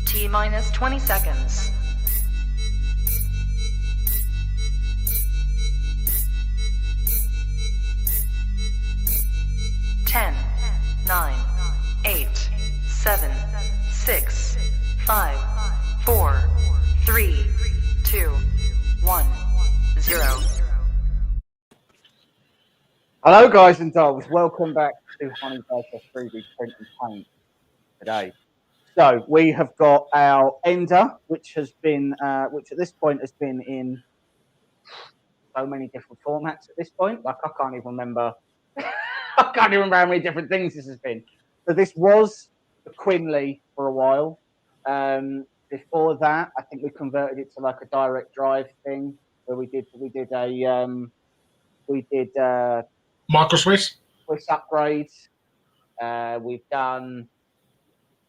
T-minus 20 seconds. 10, 9, 8, 7, 6, 5, 4, 3, 2, 1, 0. Hello guys and dolls, welcome back to Honey Baker 3D Print and Paint today. So we have got our Ender, which has been, which at this point has been in so many different formats at this point. Like I can't even remember, I can't even remember how many different things this has been. So this was the Quinley for a while. Before that, I think we converted it to like a direct drive thing where we did Micro Swiss upgrades. We've done,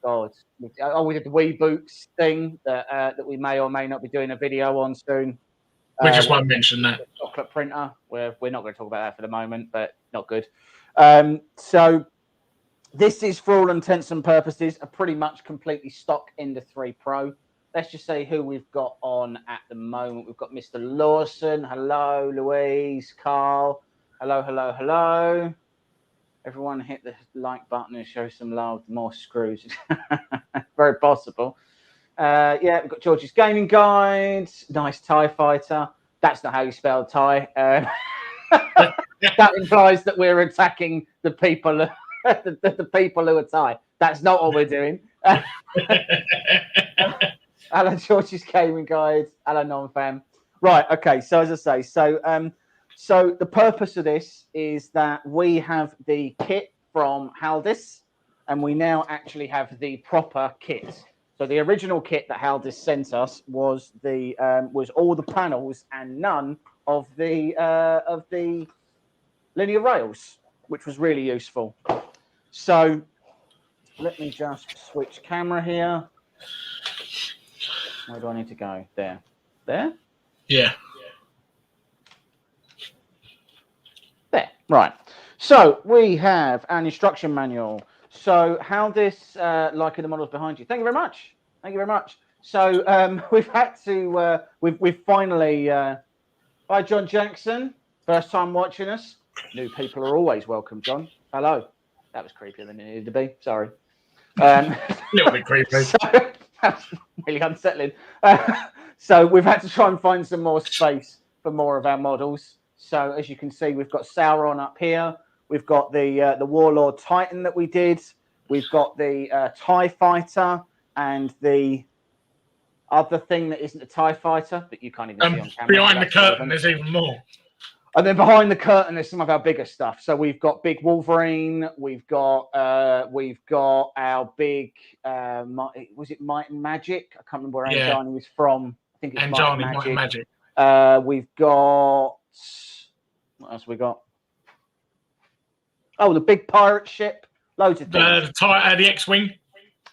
we did the Wii Boots thing that we may or may not be doing a video on soon. We just won't mention that. Chocolate printer, we're not going to talk about that for the moment, but not good. So this is, for all intents and purposes, a pretty much completely stock Ender 3 Pro. Let's just say who we've got on at the moment. We've got Mr. Lawson. Hello, Louise, Carl. Hello, hello, hello. Everyone hit the like button and show some love. More screws. Very possible. Yeah, we've got George's Gaming Guide. Nice TIE Fighter. That's not how you spell TIE. That implies that we're attacking the people, the people who are TIE. That's not what we're doing. Hello, George's Gaming Guide. Hello, non-fam. Right, okay. So as I say, so the purpose of this is that we have the kit from Haldis, and we now actually have the proper kit. So the original kit that Haldis sent us was was all the panels and none of the linear rails, which was really useful. So let me just switch camera here. Where do I need to go? There. There? Yeah. There. Right. So we have an instruction manual. So how this, like in the models behind you. Thank you very much. Thank you very much. So we've had to, we've finally, hi, John Jackson. First time watching us. New people are always welcome, John. Hello. That was creepier than it needed to be. Sorry. A little bit creepy. So, that's really unsettling. So we've had to try and find some more space for more of our models. So as you can see, we've got Sauron up here. We've got the Warlord Titan that we did. We've got the TIE Fighter and the other thing that isn't a TIE Fighter, but you can't even see on camera. Behind the curtain, there's even more. And then behind the curtain, there's some of our bigger stuff. So we've got Big Wolverine. We've got our big, was it Might and Magic? I can't remember where Anjani was from. I think it's Anjani, Might and Magic. We've got, what else we got? Oh, the big pirate ship. Loads of things. The X-Wing.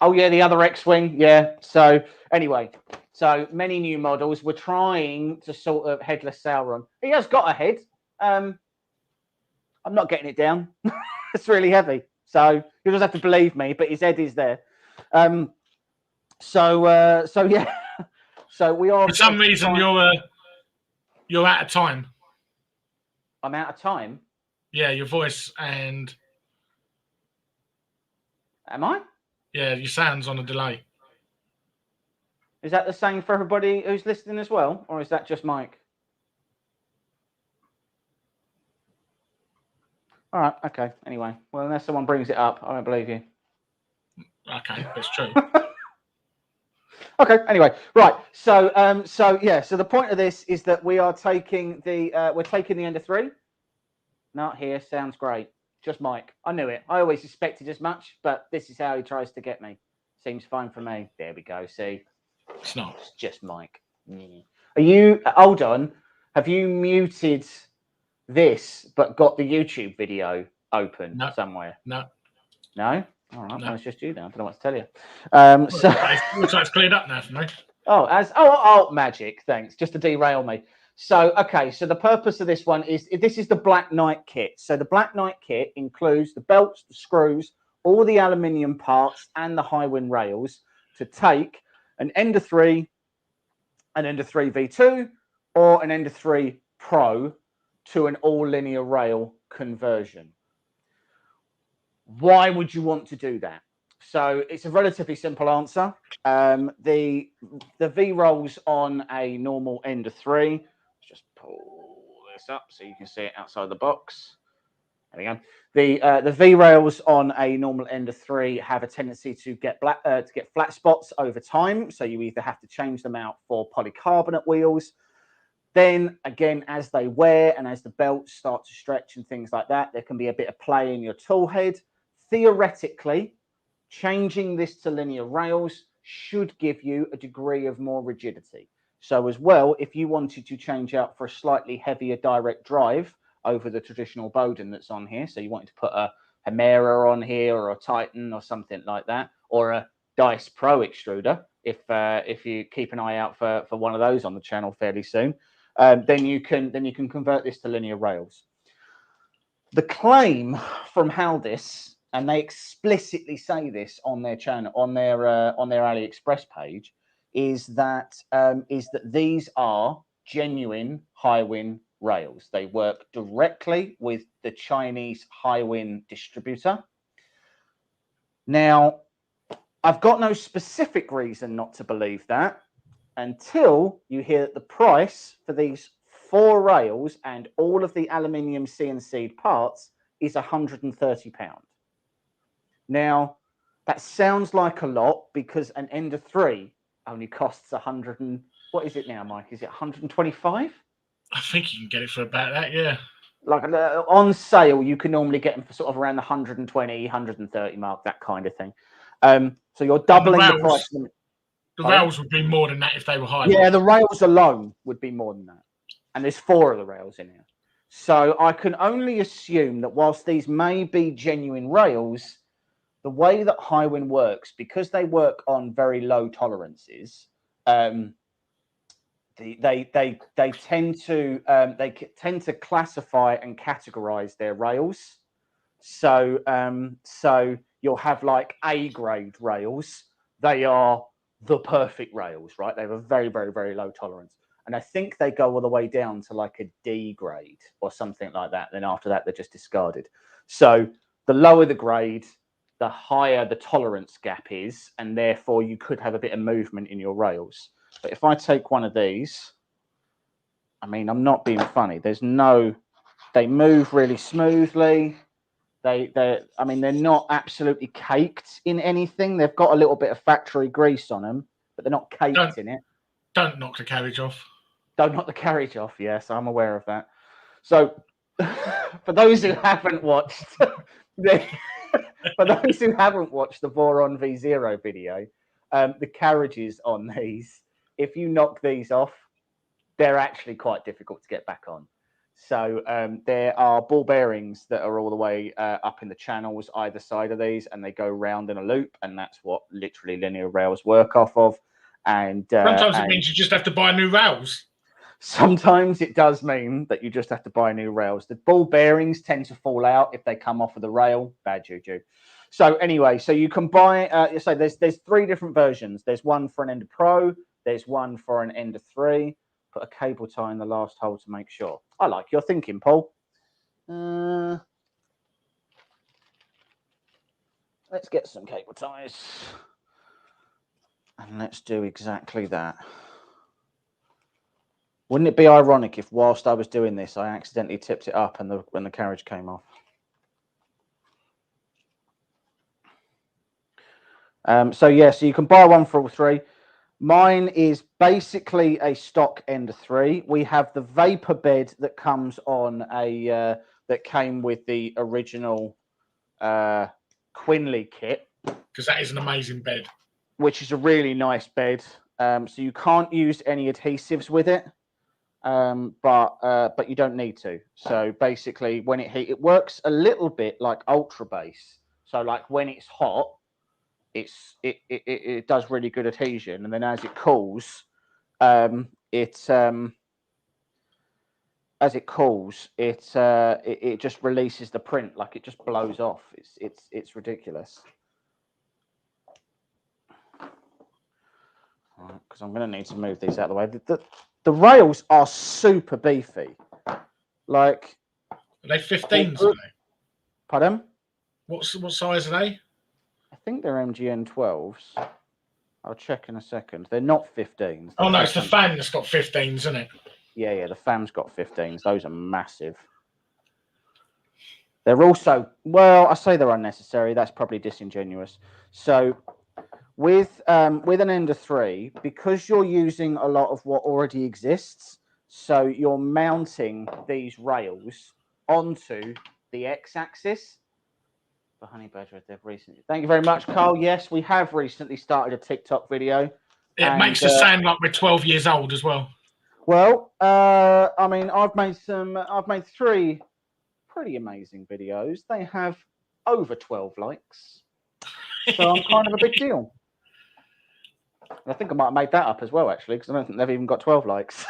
Oh, yeah, the other X-Wing. Yeah. So anyway, so many new models. We're trying to sort of headless Sauron. He has got a head. I'm not getting it down. It's really heavy. So you just have to believe me, but his head is there. So yeah. So we are. For some reason, you're out of time. I'm out of time. Yeah, your voice and. Am I? Yeah, your sound's on a delay. Is that the same for everybody who's listening as well, or is that just Mike? All right. Okay. Anyway, well, unless someone brings it up, I don't believe you. Okay, that's true. Okay. Anyway, right. So yeah. So the point of this is that we are taking the Ender 3. Not here. Sounds great. Just Mike. I knew it. I always suspected as much, but this is how he tries to get me. Seems fine for me. There we go. See, it's not. It's just Mike. Are you? Hold on. Have you muted this, but got the YouTube video open somewhere? No. No. All right. No. Well, it's just you then. I don't know what to tell you. So looks like it's cleared up now for me. Oh, magic. Thanks. Just to derail me. So, okay, so the purpose of this one is this is the Black Knight kit. So the Black Knight kit includes the belts, the screws, all the aluminium parts, and the high wind rails to take an Ender 3, an Ender 3 V2, or an Ender 3 Pro to an all linear rail conversion. Why would you want to do that? So it's a relatively simple answer. The V rolls on a normal Ender 3. Let's just pull this up so you can see it outside the box. There we go. The V rails on a normal Ender 3 have a tendency to get flat spots over time. So you either have to change them out for polycarbonate wheels. Then again, as they wear and as the belts start to stretch and things like that, there can be a bit of play in your tool head. Theoretically, changing this to linear rails should give you a degree of more rigidity. So as well, if you wanted to change out for a slightly heavier direct drive over the traditional Bowden that's on here, so you wanted to put a Hemera on here or a Titan or something like that, or a Dice Pro extruder, if you keep an eye out for one of those on the channel fairly soon, then you can convert this to linear rails. The claim from Haldis, and they explicitly say this on their channel, on their AliExpress page, is that these are genuine high-wind rails. They work directly with the Chinese high-wind distributor. Now, I've got no specific reason not to believe that until you hear that the price for these 4 rails and all of the aluminium CNC parts is £130. Now, that sounds like a lot because an Ender 3 only costs 100 and what is it now, Mike? Is it 125? I think you can get it for about that, yeah. Like on sale, you can normally get them for sort of around the 120, 130 mark, that kind of thing. So you're doubling the price. The rails would be more than that if they were high. Yeah, the rails alone would be more than that. And there's 4 of the rails in here. So I can only assume that whilst these may be genuine rails, the way that Highwind works, because they work on very low tolerances, they tend to classify and categorize their rails. So you'll have like A grade rails. They are the perfect rails, right? They have a very, very, very low tolerance. And I think they go all the way down to like a D grade or something like that. Then after that, they're just discarded. So the lower the grade, the higher the tolerance gap is, and therefore you could have a bit of movement in your rails. But if I take one of these, I mean, I'm not being funny. They move really smoothly. They're not absolutely caked in anything. They've got a little bit of factory grease on them, but they're not caked in it. Don't knock the carriage off. Don't knock the carriage off. Yes, I'm aware of that. So, for those who haven't watched, the Voron V0 video, the carriages on these, if you knock these off, they're actually quite difficult to get back on. So there are ball bearings that are all the way up in the channels either side of these, and they go round in a loop, and that's what literally linear rails work off of. And sometimes it means you just have to buy new rails. Sometimes it does mean that you just have to buy new rails. The ball bearings tend to fall out if they come off of the rail. Bad juju. So anyway, so you can buy. So there's 3 different versions. There's one for an Ender Pro. There's one for an Ender 3. Put a cable tie in the last hole to make sure. I like your thinking, Paul. Let's get some cable ties. And let's do exactly that. Wouldn't it be ironic if whilst I was doing this, I accidentally tipped it up and when the carriage came off? So you can buy one for all 3. Mine is basically a stock Ender 3. We have the vapor bed that comes on that came with the original Quinley kit. Because that is an amazing bed. Which is a really nice bed. So you can't use any adhesives with it, but you don't need to. So basically, when it works a little bit like Ultra Base. So like when it's hot, it does really good adhesion, and then as it cools, it as it cools, it just releases the print, like it just blows off. It's ridiculous. Because I'm going to need to move these out of the way. The rails are super beefy. Like, Are they 15s? Are they? Pardon? What size are they? I think they're MGN 12s. I'll check in a second. They're not 15s. Oh no, it's the fan that's got 15s, isn't it? Yeah, the fan's got 15s. Those are massive. They're also, well, I say they're unnecessary. That's probably disingenuous. So with an Ender 3, because you're using a lot of what already exists, so you're mounting these rails onto the X-axis. For Honey Badger, they've recently. Thank you very much, Carl. Yes, we have recently started a TikTok video. It makes us sound like we're 12 years old as well. Well, I mean, I've made 3 pretty amazing videos. They have over 12 likes, so I'm kind of a big deal. And I think I might have made that up as well, actually, because I don't think they've even got 12 likes.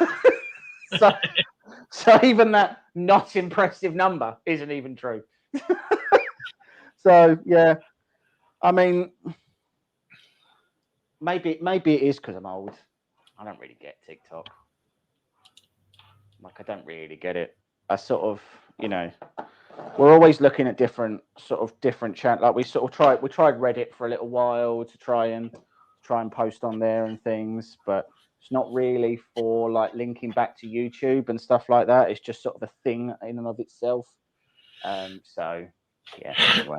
so even that not impressive number isn't even true. So yeah, I mean, maybe it is because I'm old. I don't really get TikTok. Like, I don't really get it. I sort of, we're always looking at different channels. Like we tried Reddit for a little while to try and post on there and things, but it's not really for like linking back to YouTube and stuff like that. It's just sort of a thing in and of itself. So yeah, anyway.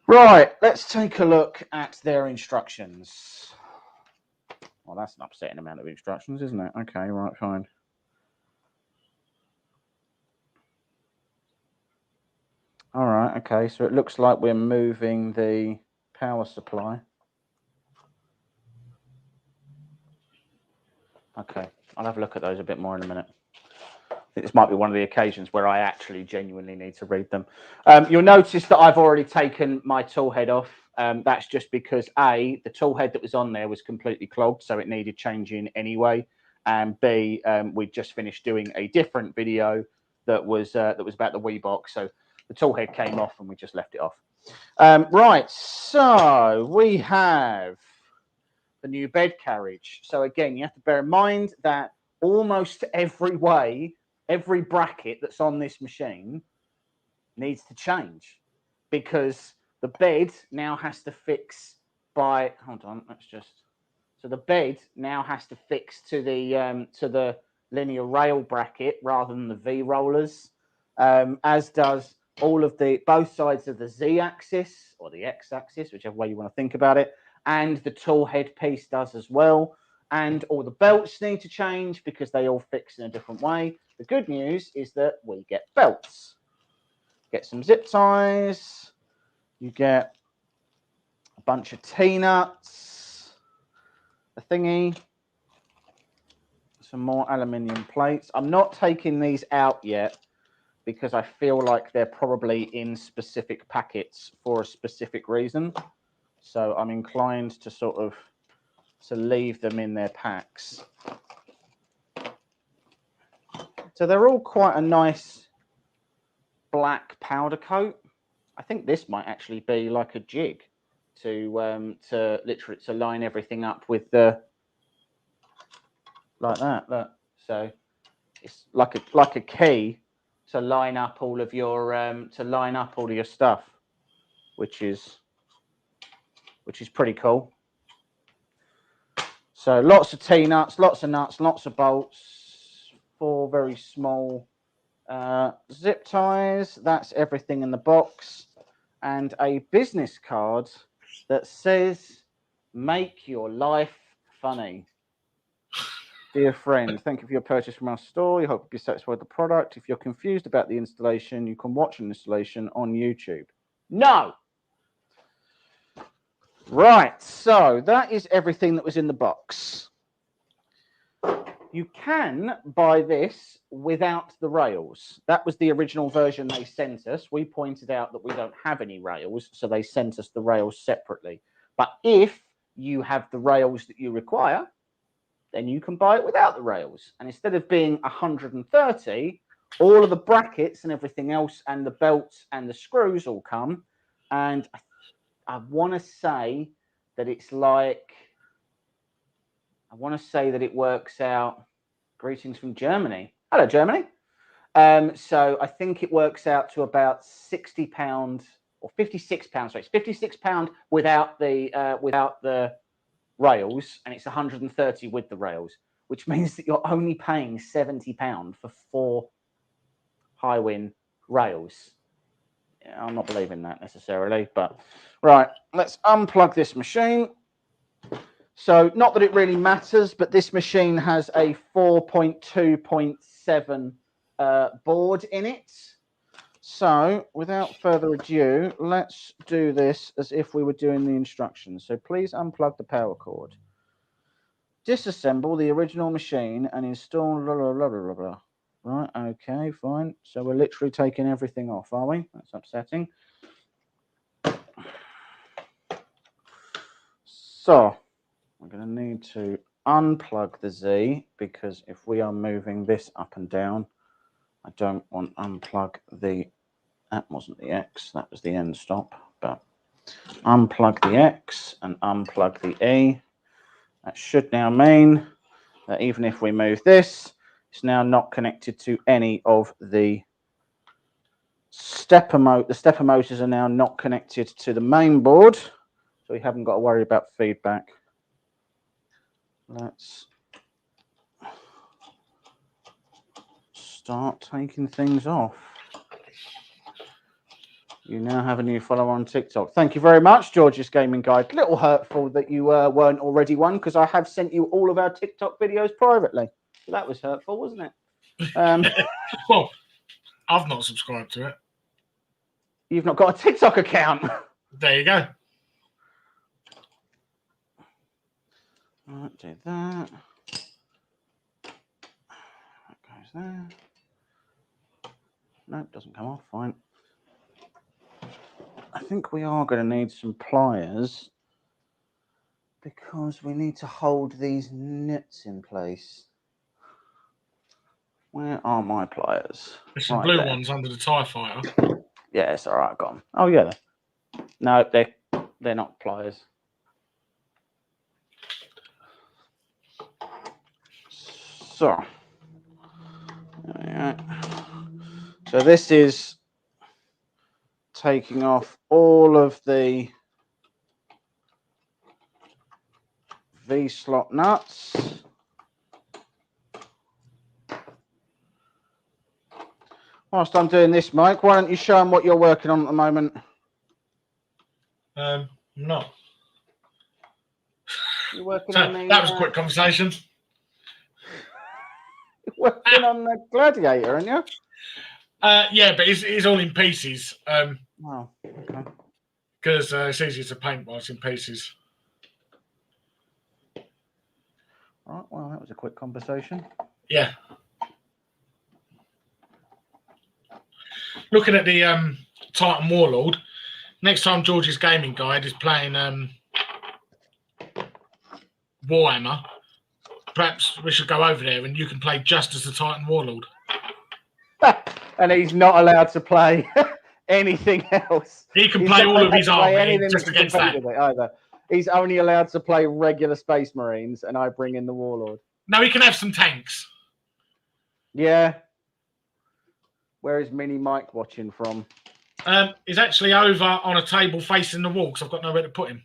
Right, let's take a look at their instructions. Well, that's an upsetting amount of instructions, isn't it? Okay, right, fine. All right, okay, so it looks like we're moving the power supply. Okay, I'll have a look at those a bit more in a minute. I think this might be one of the occasions where I actually genuinely need to read them. You'll notice that I've already taken my tool head off. That's just because A, the tool head that was on there was completely clogged, so it needed changing anyway. And B, we'd just finished doing a different video that was about the Wii box, so the tool head came off and we just left it off. Right, so we have the new bed carriage. So again, you have to bear in mind that almost every bracket that's on this machine needs to change, because the bed now has to fix by, hold on, so the bed now has to fix to the linear rail bracket rather than the V rollers, as does all of both sides of the Z axis or the X axis, whichever way you want to think about it, and the tool head piece does as well. And all the belts need to change because they all fix in a different way. The good news is that we get belts. Get some zip ties. You get a bunch of T-nuts, a thingy, some more aluminium plates. I'm not taking these out yet because I feel like they're probably in specific packets for a specific reason. So I'm inclined to to leave them in their packs. So they're all quite a nice black powder coat. I think this might actually be like a jig to line everything up with the like that. Look, so it's like a key to line up all of your stuff, which is pretty cool. So lots of T-nuts, lots of nuts, lots of bolts, 4 very small zip ties. That's everything in the box. And a business card that says, "Make your life funny." Dear friend, thank you for your purchase from our store. We hope you're satisfied with the product. If you're confused about the installation, you can watch an installation on YouTube. No! Right, so that is everything that was in the box. You can buy this without the rails. That was the original version they sent us. We pointed out that we don't have any rails, so they sent us the rails separately. But if you have the rails that you require, then you can buy it without the rails. And instead of being 130, all of the brackets and everything else and the belts and the screws all come. And I want to say that it's like, I want to say that it works out. Greetings from Germany. Hello, Germany. So I think it works out to about £60 or £56. So it's £56 without the rails, and it's 130 with the rails, which means that you're only paying £70 for 4 high-win rails. Yeah, I'm not believing that necessarily, but right, let's unplug this machine. So not that it really matters, but this machine has a 4.2.7 board in it. So without further ado, let's do this as if we were doing the instructions. So please unplug the power cord. Disassemble the original machine and install blah, blah, blah, blah, blah. Right, okay, fine. So we're literally taking everything off, are we? That's upsetting. So we're going to need to unplug the Z, because if we are moving this up and down, I don't want to unplug the, that wasn't the X, that was the end stop, but unplug the X and unplug the E. That should now mean that even if we move this, it's now not connected to any of the stepper motors. The stepper motors are now not connected to the main board, so we haven't got to worry about feedback. Let's start taking things off. You now have a new follower on TikTok. Thank you very much, George's Gaming Guide. Little hurtful that you weren't already one, because I have sent you all of our TikTok videos privately. So that was hurtful, wasn't it? Well, I've not subscribed to it. You've not got a TikTok account. There you go. Right, do that. That goes there. No, it doesn't come off. Fine. I think we are going to need some pliers, because we need to hold these nuts in place. Where are my pliers? There's some Right blue there. ones under the TIE fighter. Yeah, it's all right. Got them. Oh yeah. No, they're not pliers. So, so this is taking off all of the V-slot nuts. Whilst I'm doing this, Mike, why don't you show them what you're working on at the moment? Not. You're working So on the, that was a quick conversation. You're working on the Gladiator, aren't you? Yeah, but it's all in pieces. Wow. Okay. Because it's easier to paint while it's in pieces. Right. Well, that was a quick conversation. Yeah. Looking at the Titan Warlord, next time George's Gaming Guide is playing Warhammer, perhaps we should go over there and you can play just as the Titan Warlord. And he's not allowed to play anything else. He can play all of his army just that against can that. compete with it either. He's only allowed to play regular Space Marines, and I bring in the Warlord. No, he can have some tanks. Yeah. Where is Mini Mike watching from? He's actually over on a table facing the wall because I've got nowhere to put him.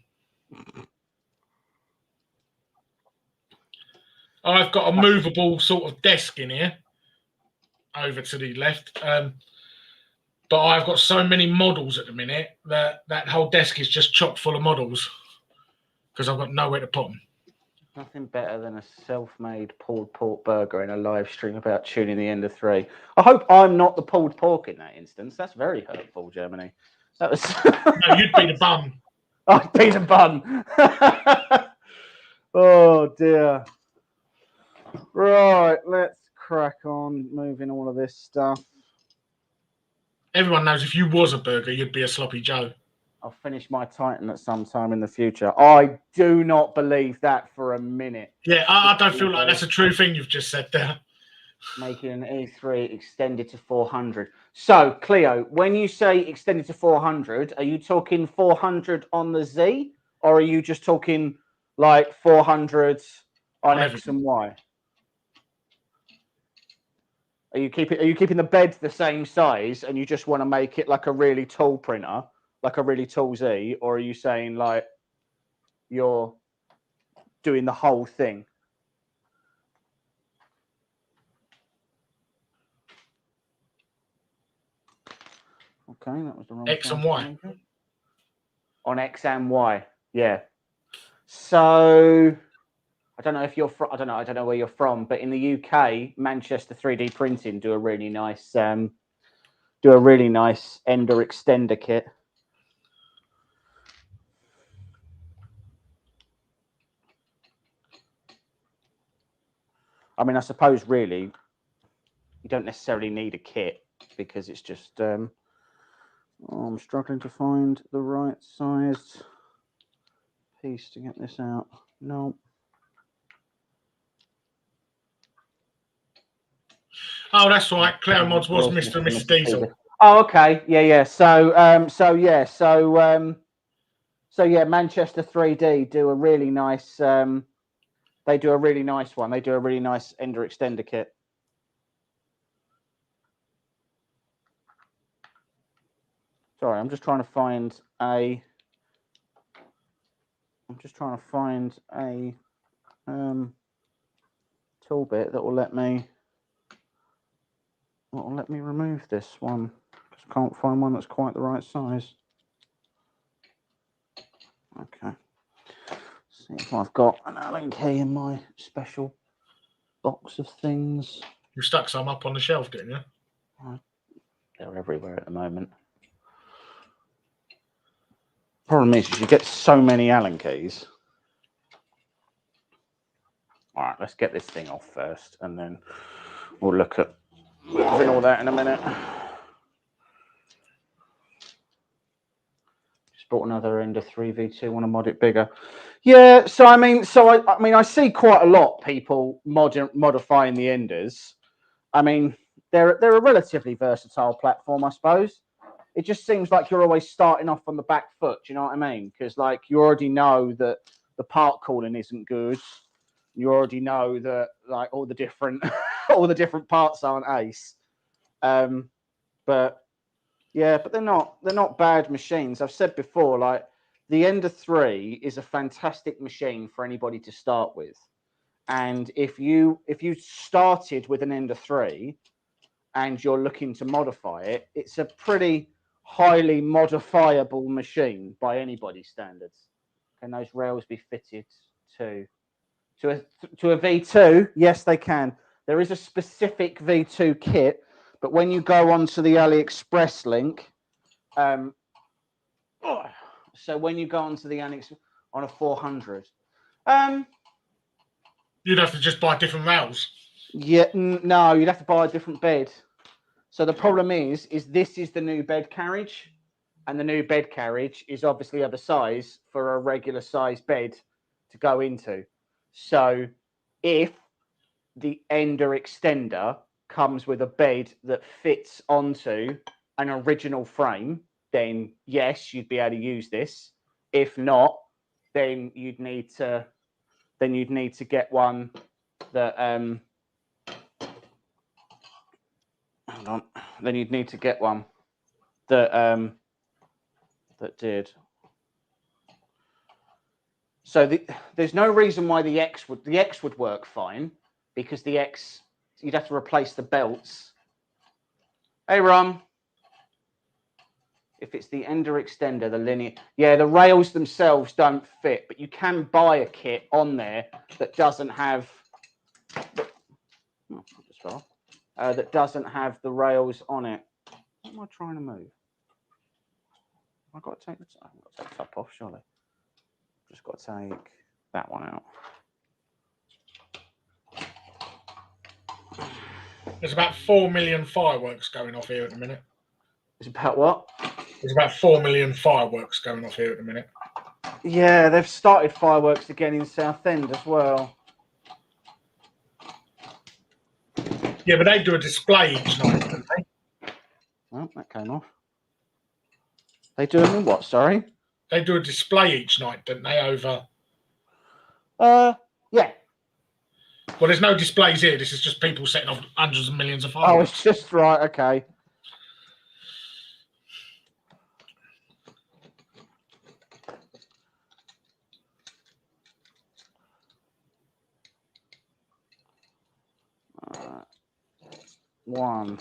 I've got a movable sort of desk in here over to the left. But I've got so many models at the minute that that whole desk is just chock full of models because I've got nowhere to put them. Nothing better than a self-made pulled pork burger in a live stream about tuning the end of 3. I hope I'm not the pulled pork in that instance. That's very hurtful, Germany. That was. No, you'd be the bum. I'd be the bum. Oh dear. Right, let's crack on moving all of this stuff. Everyone knows if you was a burger, you'd be a sloppy Joe. I'll finish my Titan at some time in the future. I do not believe that for a minute. Yeah, I don't feel like that's a true thing you've just said there. Making an E3 extended to 400. So, Cleo, when you say extended to 400, are you talking 400 on the Z, or are you just talking like 400 on X and Y? Are you keeping the bed the same size, and you just want to make it like a really tall printer, like a really tall Z, or are you saying like you're doing the whole thing? Okay, that was the wrong X and Y. On X and Y, yeah. So I don't know if you're from. I don't know where you're from, but in the UK, Manchester 3D Printing do a really nice ender extender kit. I mean, I suppose really you don't necessarily need a kit because it's just. I'm struggling to find the right sized piece to get this out. No. Oh, that's right. Cloud Mods was Mr. and Mrs. Diesel. Oh, okay. Yeah. So yeah, Manchester 3D do a really nice. They do a really nice one. They do a really nice ender extender kit. Sorry, I'm just trying to find a tool bit that will let me remove this one. Just can't find one that's quite the right size. Okay. See if I've got an Allen key in my special box of things. You stuck some up on the shelf, didn't you? They're everywhere at the moment. Problem is you get so many Allen keys. All right, let's get this thing off first, and then we'll look at moving all that in a minute. Just bought another Ender 3v2. Want to mod it bigger? Yeah. So I mean, I see quite a lot of people modifying the Enders. I mean, they're a relatively versatile platform, I suppose. It just seems like you're always starting off on the back foot. Do you know what I mean? Because like you already know that the part calling isn't good. You already know that like all the different parts aren't ace. But they're not bad machines. I've said before, like the Ender 3 is a fantastic machine for anybody to start with. And if you started with an Ender 3 and you're looking to modify it, it's a pretty highly modifiable machine by anybody's standards. Can those rails be fitted to a V2? Yes, they can. There is a specific V2 kit, but when you go onto the AliExpress link, so when you go onto the AliExpress on a 400, you'd have to just buy different rails. Yeah, no, you'd have to buy a different bed. So the problem is this is the new bed carriage, and the new bed carriage is obviously of a size for a regular size bed to go into. So if the Ender extender comes with a bed that fits onto an original frame, then yes, you'd be able to use this. If not, then you'd need to get one that hold on. Then you'd need to get one that that did. So there's no reason why the X would work fine, because the X you'd have to replace the belts. Hey Ron. If it's the Ender extender, the linear, the rails themselves don't fit, but you can buy a kit on there that doesn't have that doesn't have the rails on it. What am I trying to move? I've got to take the top off, surely. Just got to take that one out. There's about 4 million fireworks going off here at the minute. It's about what? There's about 4 million fireworks going off here at the minute. Yeah, they've started fireworks again in Southend as well. Yeah, but they do a display each night, don't they? Oh, that came off. They do them in what, sorry? They do a display each night, don't they, over... Yeah. Well, there's no displays here. This is just people setting off hundreds of millions of Oh, fireworks. it's just right, okay. One.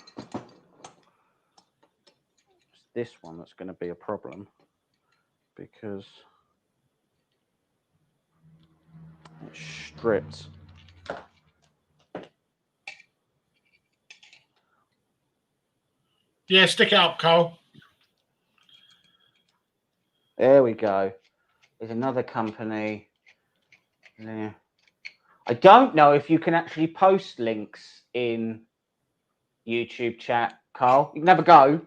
It's this one that's going to be a problem because it's stripped. Yeah, stick it up, Cole. There we go. There's another company. Yeah. I don't know if you can actually post links in YouTube chat, Carl. You can have a go.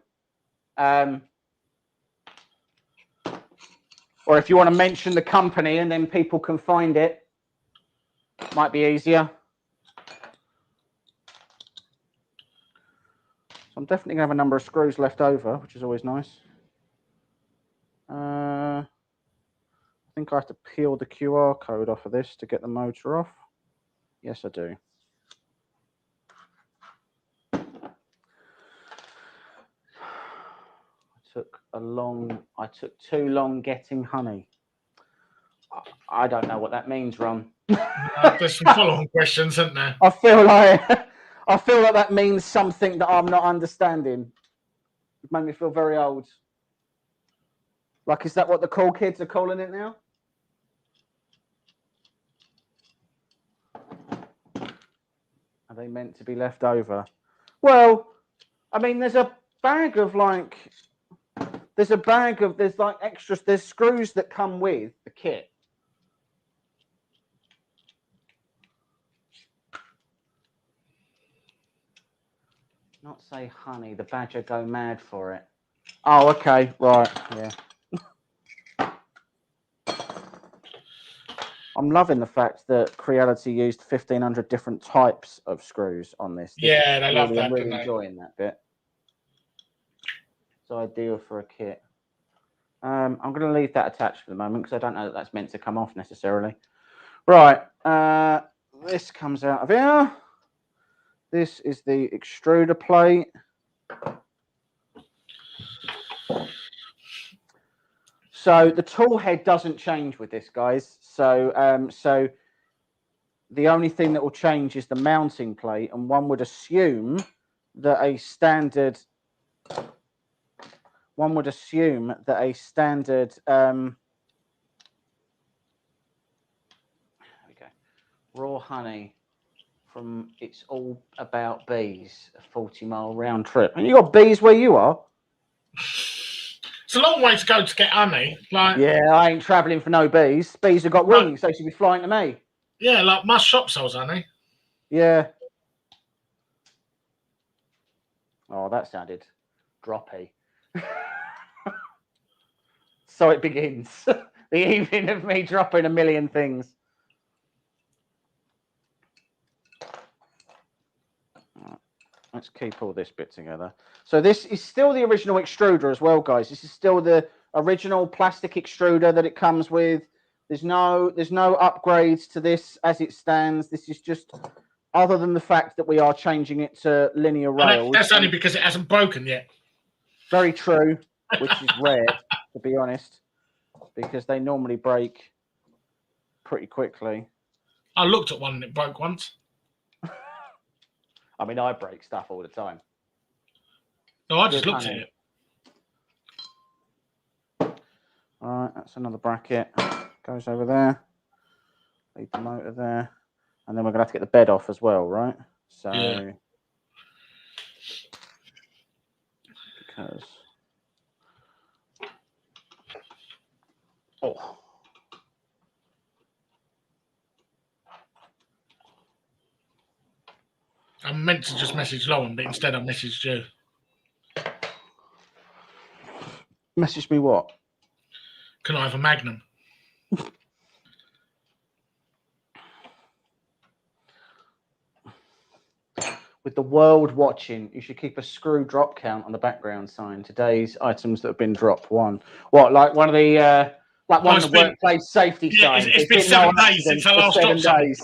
Or if you want to mention the company and then people can find it, might be easier. So I'm definitely going to have a number of screws left over, which is always nice. I think I have to peel the QR code off of this to get the motor off. Yes, I do. I took too long getting honey. I don't know what that means, Ron. There's some follow-on questions, isn't there? I feel like that means something that I'm not understanding. It made me feel very old. Like, is that what the cool kids are calling it now? Are they meant to be left over? Well, I mean, there's a bag of like, there's like extras, there's screws that come with the kit. Not say honey, the badger go mad for it. Oh, okay, right, yeah. I'm loving the fact that Creality used 1,500 different types of screws on this. Yeah, they love that. I'm really enjoying that bit. It's ideal for a kit. I'm going to leave that attached for the moment because I don't know that that's meant to come off necessarily. Right, this comes out of here. This is the extruder plate. So the tool head doesn't change with this, guys. So the only thing that will change is the mounting plate, and one would assume that a standard raw honey from It's All About Bees, a 40-mile round trip. And you got bees where you are? It's a long way to go to get honey. Like, yeah, I ain't travelling for no bees. Bees have got wings. They should be flying to me. Yeah, like my shop sells honey. Yeah. Oh, that sounded droppy. So it begins. The evening of me dropping a million things. Let's keep all this bit together. So this is still the original extruder as well, guys. This is still the original plastic extruder that it comes with. There's no upgrades to this as it stands. This is just, other than the fact that we are changing it to linear rails. That's only because it hasn't broken yet. Very true, which is rare, to be honest, because they normally break pretty quickly. I looked at one and it broke once. I mean, I break stuff all the time. No, I just looked at it. All right, that's another bracket. Goes over there. Leave the motor there. And then we're going to have to get the bed off as well, right? So, yeah. Because... Oh. I meant to just message Lauren, but instead I messaged you. Message me what? Can I have a Magnum? With the world watching, you should keep a screw drop count on the background sign. Today's items that have been dropped. One. What? Like one of the one of the workplace safety signs. It's been 7 days since I last dropped something.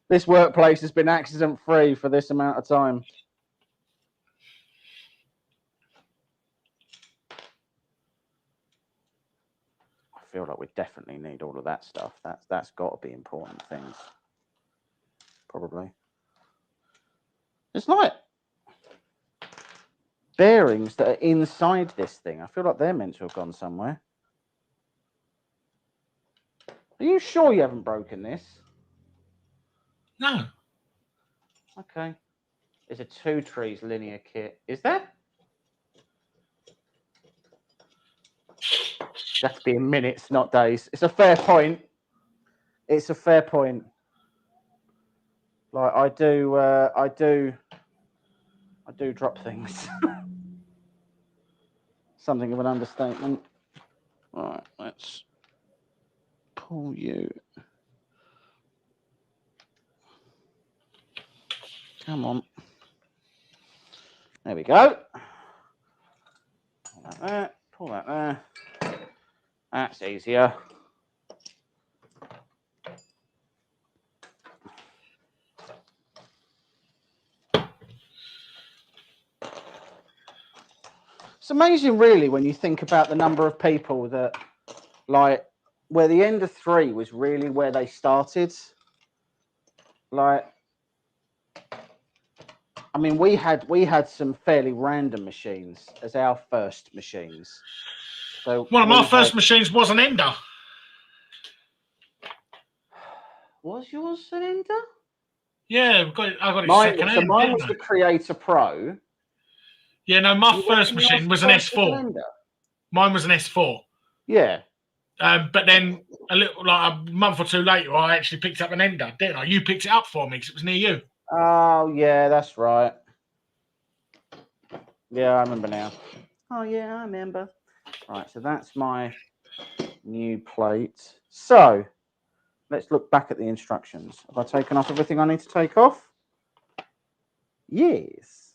This workplace has been accident free for this amount of time. I feel like we definitely need all of that stuff. That's got to be important things. Probably. It's like bearings that are inside this thing. I feel like they're meant to have gone somewhere. Are you sure you haven't broken this? No. Okay. It's a 2 trees linear kit. Is that? That to be in minutes, not days. It's a fair point. It's a fair point. Like I do drop things. Something of an understatement. All right, let's pull you. Come on. There we go. Pull that there. Pull that there. That's easier. It's amazing, really, when you think about the number of people that, like, where the Ender 3 was really where they started. Like, I mean, we had some fairly random machines as our first machines. So one of my first machines was an Ender. Was yours an Ender? Yeah, I got it second-hand. So mine was the Creator Pro. Yeah, no, my first machine was an S4. Mine was an S4. Yeah. But then a month or two later, I actually picked up an Ender, didn't I? You picked it up for me because it was near you. Oh, yeah, that's right. Yeah, I remember now. Oh, yeah, I remember. Right, so that's my new plate. So, let's look back at the instructions. Have I taken off everything I need to take off? Yes.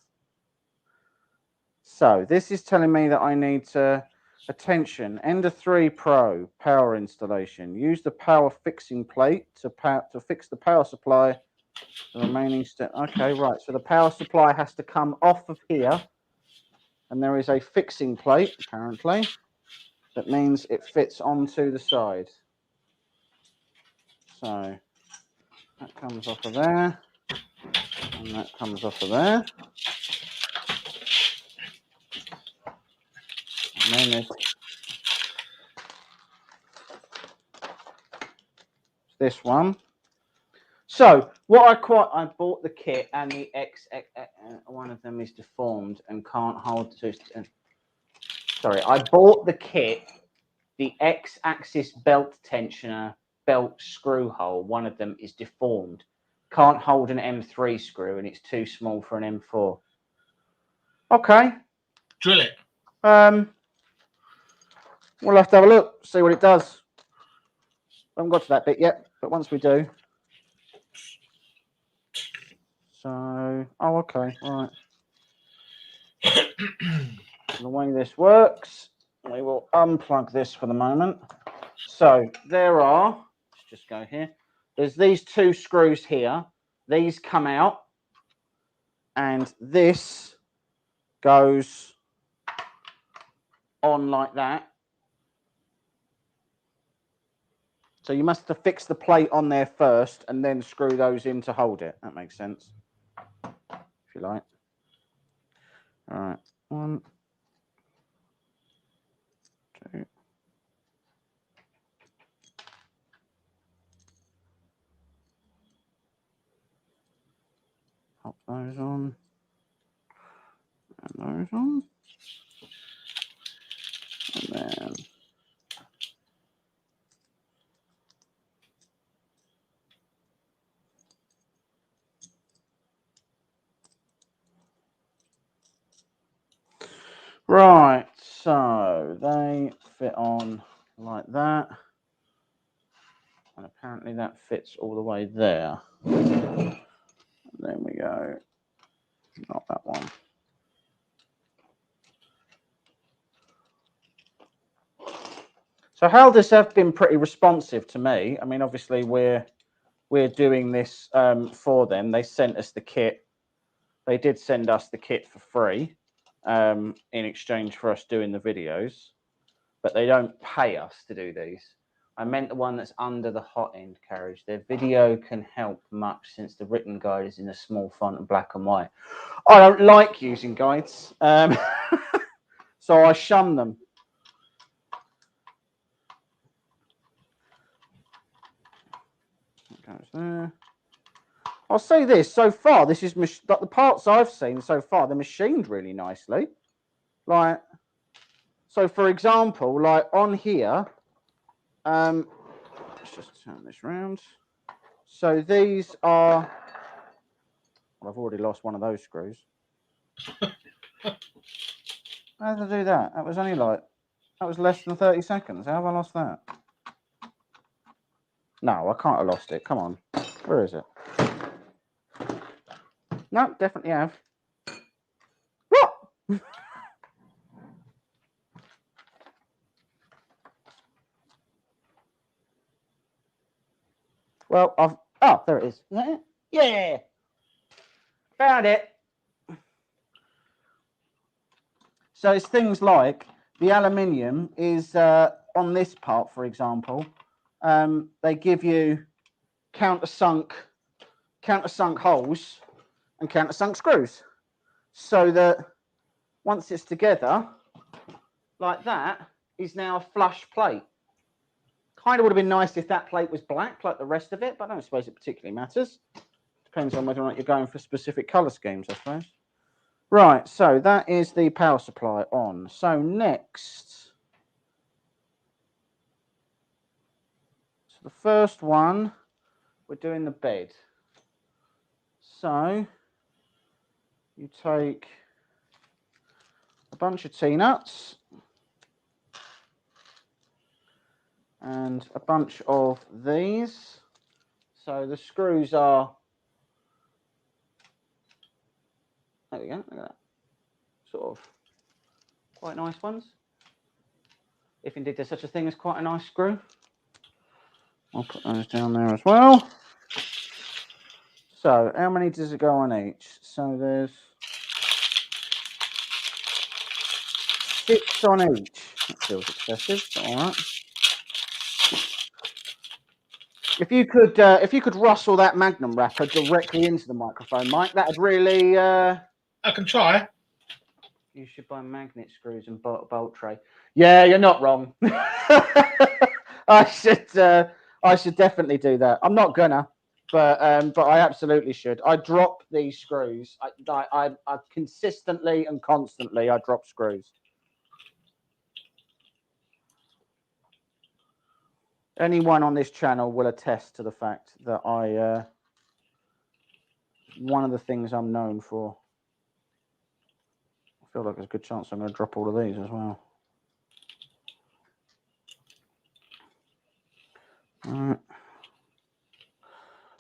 So, this is telling me that I need to... Attention, Ender 3 Pro power installation. Use the power fixing plate to fix the power supply. The remaining step. Okay, right. So the power supply has to come off of here. And there is a fixing plate, apparently. That means it fits onto the side. So that comes off of there. And that comes off of there. And then there's this one. So what I bought the kit and the one of them is deformed and can't hold to. Sorry, I bought the kit, the X-axis belt tensioner belt screw hole. One of them is deformed, can't hold an M3 screw, and it's too small for an M4. Okay, drill it. We'll have to have a look, see what it does. I haven't got to that bit yet, but once we do. So, oh, okay, right. The way this works, we will unplug this for the moment. So there are, let's just go here. There's these 2 screws here. These come out, and this goes on like that. So you must have fixed the plate on there first and then screw those in to hold it. That makes sense, if you like. All right, 1, 2. Pop those on. And those on. And then... Right, so they fit on like that. And apparently that fits all the way there. There we go. Not that one. So Haldis have been pretty responsive to me. I mean, obviously we're doing this for them. They sent us the kit. They did send us the kit for free in exchange for us doing the videos, but they don't pay us to do these. I meant the one that's under the hot end carriage. Their video can help much since the written guide is in a small font and black and white. I don't like using guides, so I shun them. That goes there. I'll say this, so far, this is the parts I've seen so far, they're machined really nicely. Like, so for example, like on here, let's just turn this round. So these are, well, I've already lost one of those screws. How did I do that? That was only like, that was less than 30 seconds. How have I lost that? No, I can't have lost it. Come on. Where is it? No, definitely have. What? Well, oh, there it is. Is that it? Yeah. Found it. So it's things like the aluminium is on this part, for example. They give you countersunk holes and countersunk screws, so that once it's together like that, is now a flush plate. Kind of would have been nice if that plate was black like the rest of it, but I don't suppose it particularly matters. Depends on whether or not you're going for specific colour schemes, I suppose. Right, so that is the power supply on. So next, so the first one, we're doing the bed. So you take a bunch of T-nuts and a bunch of these. So the screws are, there we go, look at that. Sort of quite nice ones. If indeed there's such a thing as quite a nice screw. I'll put those down there as well. So how many does it go on each? So there's 6 on each. That feels excessive, but all right. If you could rustle that Magnum wrapper directly into the microphone, Mike, that'd really. I can try. You should buy magnet screws and bolt tray. Yeah, you're not wrong. I should definitely do that. I'm not gonna, but I absolutely should. I drop these screws. I consistently and constantly I drop screws. Anyone on this channel will attest to the fact that one of the things I'm known for. I feel like there's a good chance I'm going to drop all of these as well. All right.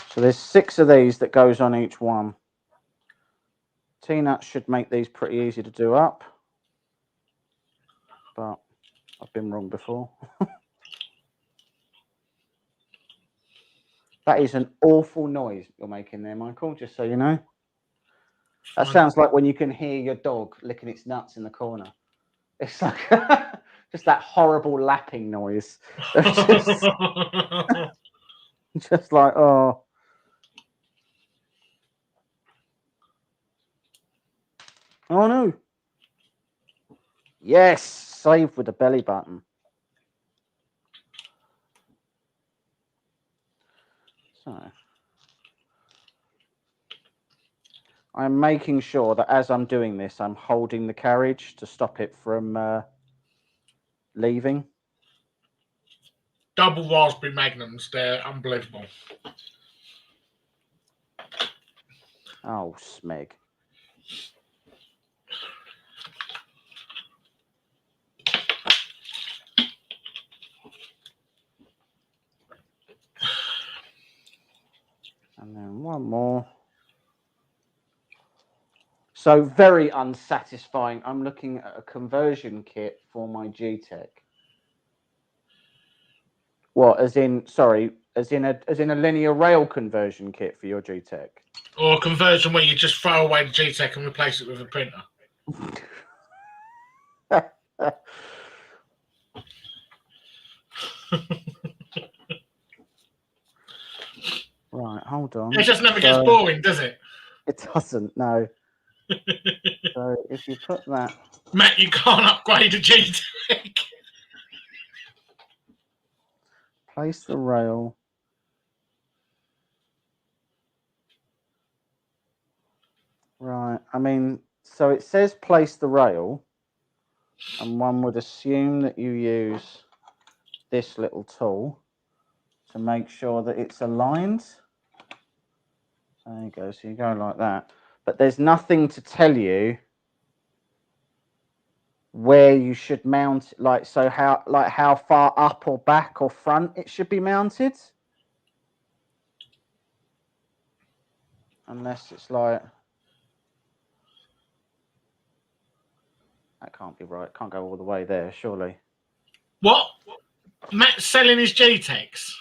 So there's 6 of these that goes on each one. T-nuts should make these pretty easy to do up, but I've been wrong before. That is an awful noise you're making there, Michael, just so you know. That sounds like when you can hear your dog licking its nuts in the corner. It's like just that horrible lapping noise. Just like, oh. Oh, no. Yes, save with the belly button. So I'm making sure that as I'm doing this, I'm holding the carriage to stop it from leaving. Double raspberry magnums, they're unbelievable. Oh, smeg. And then one more. So very unsatisfying. I'm looking at a conversion kit for my G-Tech. What, as in a linear rail conversion kit for your G-Tech? Or a conversion where you just throw away the G-Tech and replace it with a printer. Right, hold on. It just never gets boring, does it? It doesn't, no. So if you put that... Matt, you can't upgrade a G-Tech. Place the rail. Right, I mean, so it says place the rail, and one would assume that you use this little tool to make sure that it's aligned. There you go, so you go like that. But there's nothing to tell you where you should mount it, like how far up or back or front it should be mounted. Unless it's like, that can't be right. Can't go all the way there, surely. What? Matt's selling his G-Techs.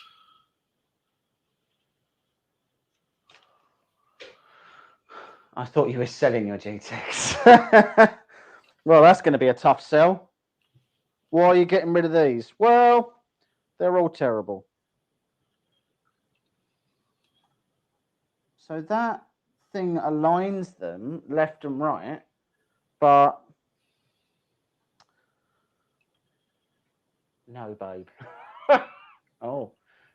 I thought you were selling your G-Techs. Well, that's going to be a tough sell. Why are you getting rid of these? Well, they're all terrible. So that thing aligns them left and right, but no, babe. Oh,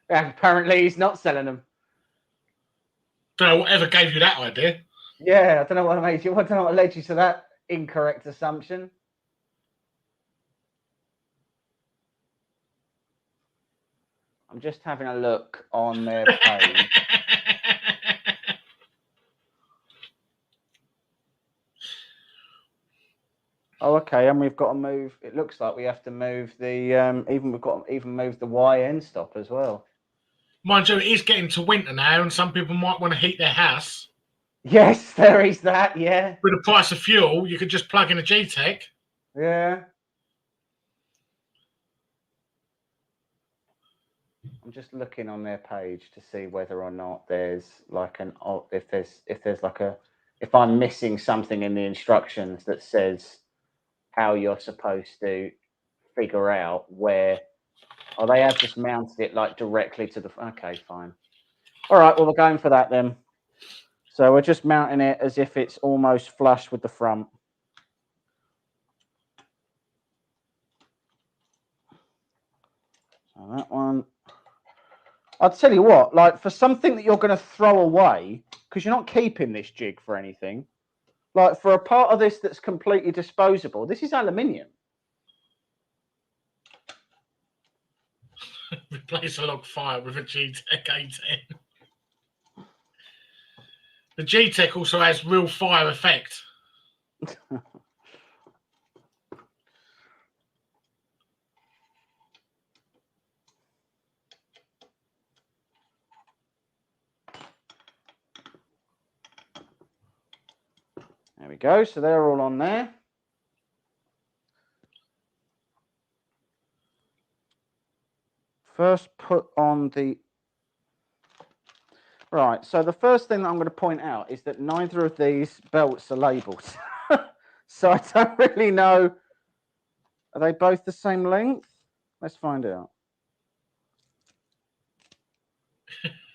apparently he's not selling them. Don't know whatever gave you that idea. Yeah, I don't know what made you. I don't know what led you to that incorrect assumption. I'm just having a look on their page. Oh, okay, and we've got to move. It looks like we have to move the we've got to even move the Y end stop as well. Mind you, it is getting to winter now, and some people might want to heat their house. Yes, there is that. Yeah. With the price of fuel, you could just plug in a G-Tech. Yeah. I'm just looking on their page to see whether or not there's like if I'm missing something in the instructions that says how you're supposed to figure out where. Oh, they have just mounted it like directly to the. Okay, fine. All right, well, we're going for that then. So we're just mounting it as if it's almost flush with the front. So that one. I'll tell you what, like for something that you're going to throw away, because you're not keeping this jig for anything, like for a part of this that's completely disposable, this is aluminium. Replace a log fire with a G-Tech 18. The G-Tech also has real fire effect. There we go. So they're all on there. First put on the... Right, so the first thing that I'm going to point out is that neither of these belts are labelled. So I don't really know. Are they both the same length? Let's find out.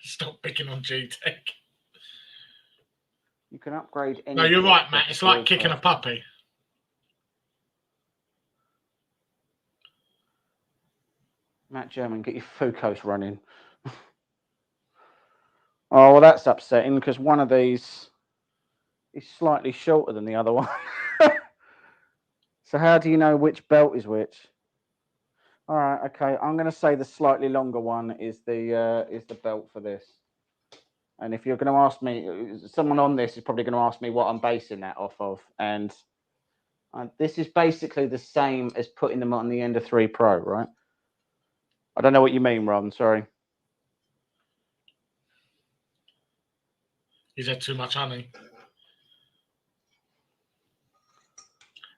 Stop picking on G-Tech. You can upgrade any... No, you're right, Matt. It's like kicking a puppy. Matt German, get your Foucaults running. Oh, well, that's upsetting because one of these is slightly shorter than the other one. So how do you know which belt is which? All right, okay. I'm going to say the slightly longer one is the belt for this. And if you're going to ask me, someone on this is probably going to ask me what I'm basing that off of. And this is basically the same as putting them on the Ender 3 Pro, right? I don't know what you mean, Ron. Sorry. He's had too much honey.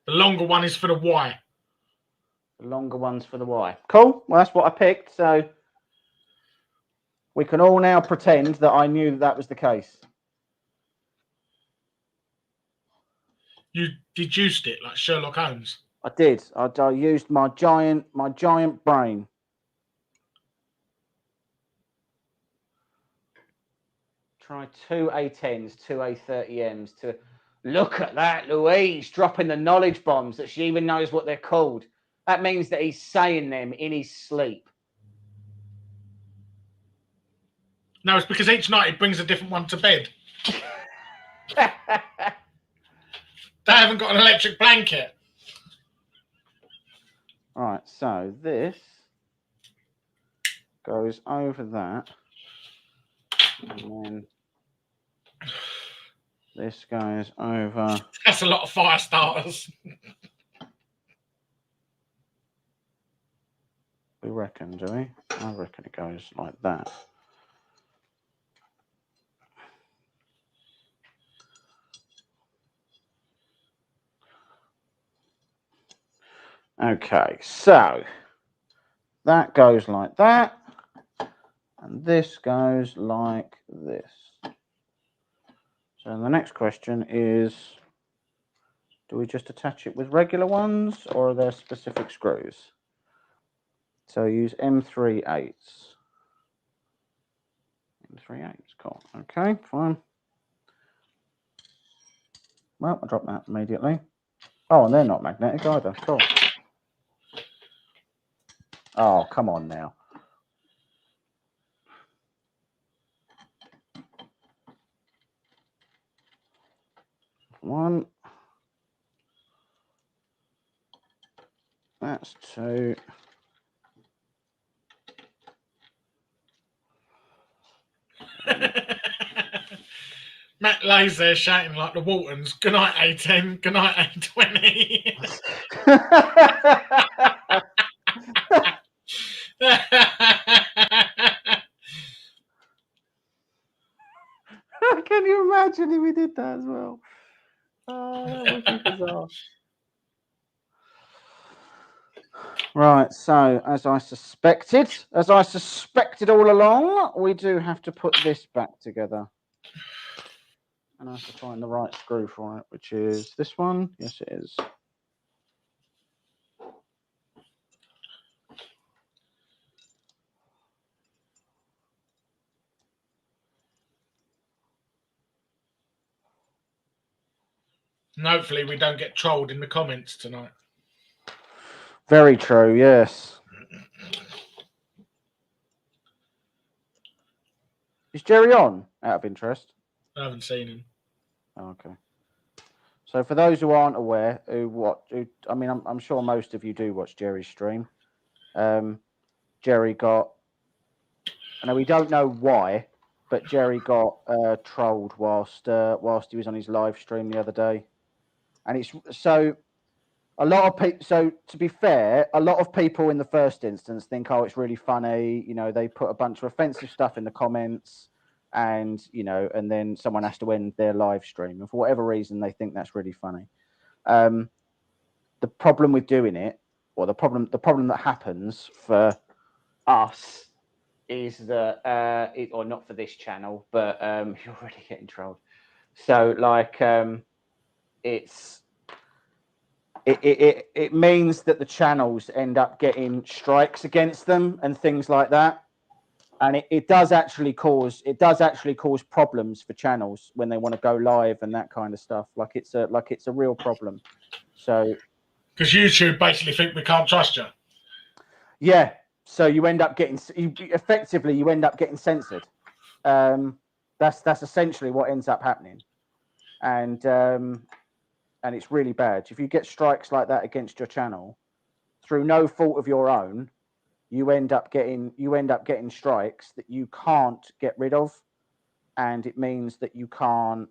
The longer one is for the Y. The longer one's for the Y. Cool. Well, that's what I picked. So we can all now pretend that I knew that was the case. You deduced it like Sherlock Holmes. I did. I used my giant brain. Try 2 A10s, 2 A30Ms to look at that, Louise, dropping the knowledge bombs that she even knows what they're called. That means that he's saying them in his sleep. No, it's because each night he brings a different one to bed. They haven't got an electric blanket. All right, so this goes over that. And then this goes over. That's a lot of fire starters. We reckon, do we? I reckon it goes like that. Okay, so that goes like that, and this goes like this. So the next question is, do we just attach it with regular ones, or are there specific screws? So use M3/8. M3/8, cool. Okay, fine. Well, I dropped that immediately. Oh, and they're not magnetic either. Cool. Oh, come on now. One. That's two. Matt lays there shouting like the Waltons. Good night, A10. Good night, A20. Can you imagine if we did that as well? Oh, that would be bizarre. Right, so as I suspected all along, we do have to put this back together. And I have to find the right screw for it, which is this one. Yes, it is. And hopefully we don't get trolled in the comments tonight. Very true, yes. Is Jerry on, out of interest? I haven't seen him. Oh, okay. So for those who aren't aware, I'm sure most of you do watch Jerry's stream. Jerry got, I know we don't know why, but Jerry got trolled whilst he was on his live stream the other day, and it's so a lot of people. So to be fair, a lot of people in the first instance think, oh, it's really funny. You know, they put a bunch of offensive stuff in the comments, and and then someone has to end their live stream, and for whatever reason, they think that's really funny. The problem with doing it, or the problem that happens for us, is that or not for this channel, but you're already getting trolled. So like it means that the channels end up getting strikes against them and things like that, and it does actually cause problems for channels when they want to go live and that kind of stuff. Like it's a real problem. So because YouTube basically think we can't trust you. Yeah. So you end up getting censored. That's essentially what ends up happening, and it's really bad. If you get strikes like that against your channel through no fault of your own, you end up getting strikes that you can't get rid of, and it means that you can't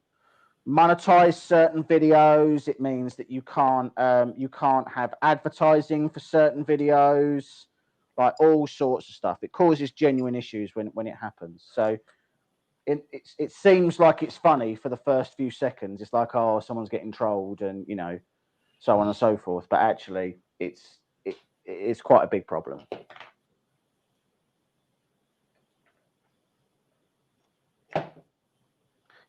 monetize certain videos. It means that you can't have advertising for certain videos. Like all sorts of stuff. It causes genuine issues when it happens. So it seems like it's funny for the first few seconds. It's like, oh, someone's getting trolled, and so on and so forth. But actually, it's quite a big problem.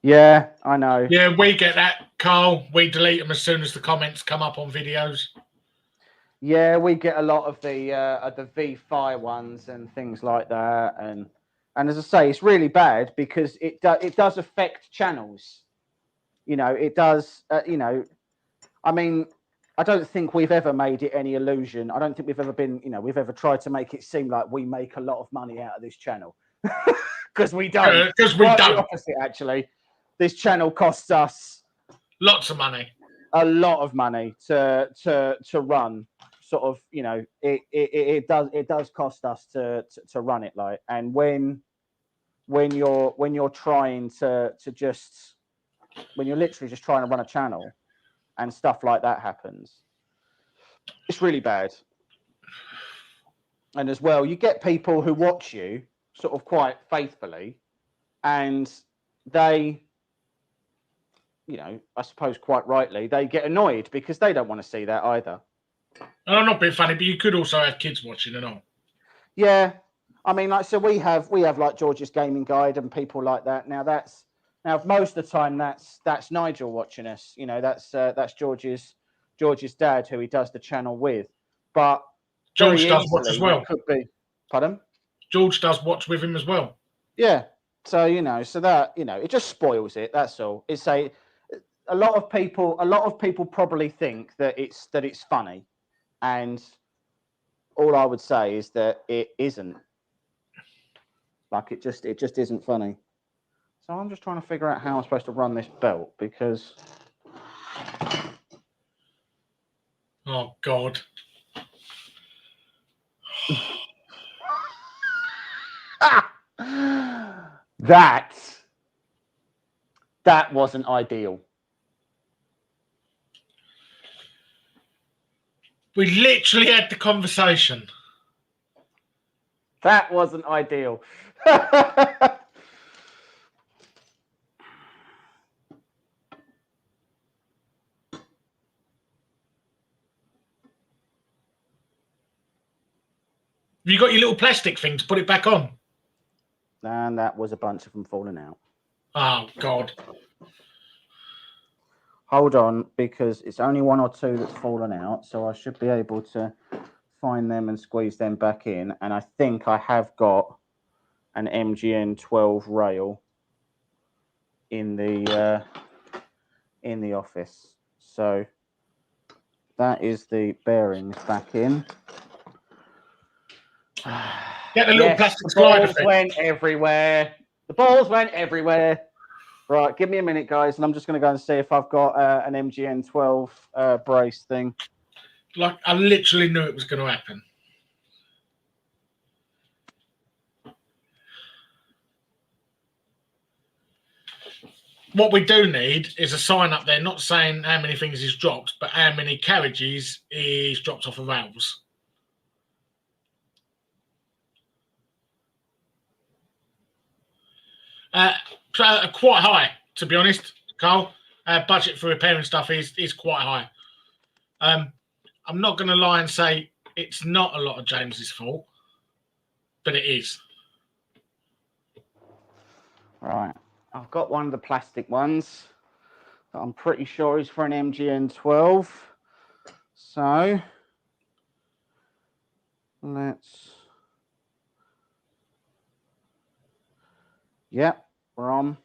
Yeah, I know. Yeah, we get that, Carl. We delete them as soon as the comments come up on videos. Yeah, we get a lot of the V-Fi ones and things like that, and as I say, it's really bad because it does affect channels. It does. I mean, I don't think we've ever made it any illusion. I don't think we've ever been, we've ever tried to make it seem like we make a lot of money out of this channel, because we don't. Because we Quite don't. the opposite, actually. This channel costs us Lots of money. a lot of money to run. Sort of, it does cost us to run it, like, and when you're trying to just, when you're literally just trying to run a channel and stuff like that happens, it's really bad. And as well, you get people who watch you sort of quite faithfully, and they, I suppose quite rightly, they get annoyed because they don't want to see that either. And I'm not being funny, but you could also have kids watching and all. Yeah. I mean, like, so we have like George's Gaming Guide and people like that. Now most of the time that's Nigel watching us. That's George's dad, who he does the channel with. But George does watch as well. Could be. Pardon? George does watch with him as well. Yeah. So so that it just spoils it. That's all. It's a lot of people probably think that it's funny, and all I would say is that it isn't. Like, it just isn't funny. So I'm just trying to figure out how I'm supposed to run this belt, because oh God. That wasn't ideal. We literally had the conversation. That wasn't ideal. Have you got your little plastic thing to put it back on? And that was a bunch of them falling out. Oh, God. Hold on, because it's only one or two that's fallen out, so I should be able to find them and squeeze them back in. And I think I have got an MGN 12 rail in the office. So that is the bearings back in. Get the little plastic slider thing. Went everywhere. The balls went everywhere. Right, give me a minute, guys, and I'm just going to go and see if I've got an MGN 12 brace thing. Like, I literally knew it was going to happen. What we do need is a sign up there, not saying how many things he's dropped, but how many carriages he's dropped off of rails. Quite high, to be honest, Carl. Budget for repairing stuff is quite high. I'm not going to lie and say it's not a lot of James's fault, but it is. Right. I've got one of the plastic ones that I'm pretty sure is for an MGN 12. So let's... Yep, we're on.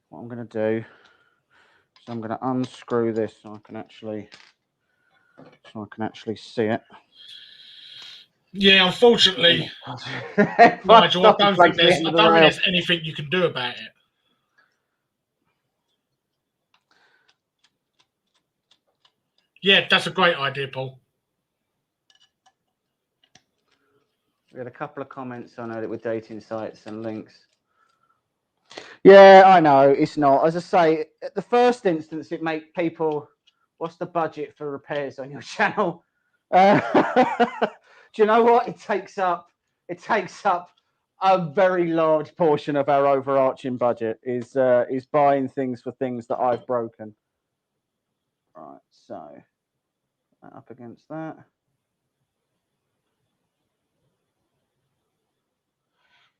What I'm going to do is I'm going to unscrew this so I can actually see it. Yeah, unfortunately, Nigel, I don't think there's anything you can do about it. Yeah, that's a great idea, Paul. We had a couple of comments on it with dating sites and links. Yeah, I know, it's not. As I say, at the first instance, it makes people, what's the budget for repairs on your channel? you know what? It takes up a very large portion of our overarching budget is buying things for things that I've broken. Right, so that up against that.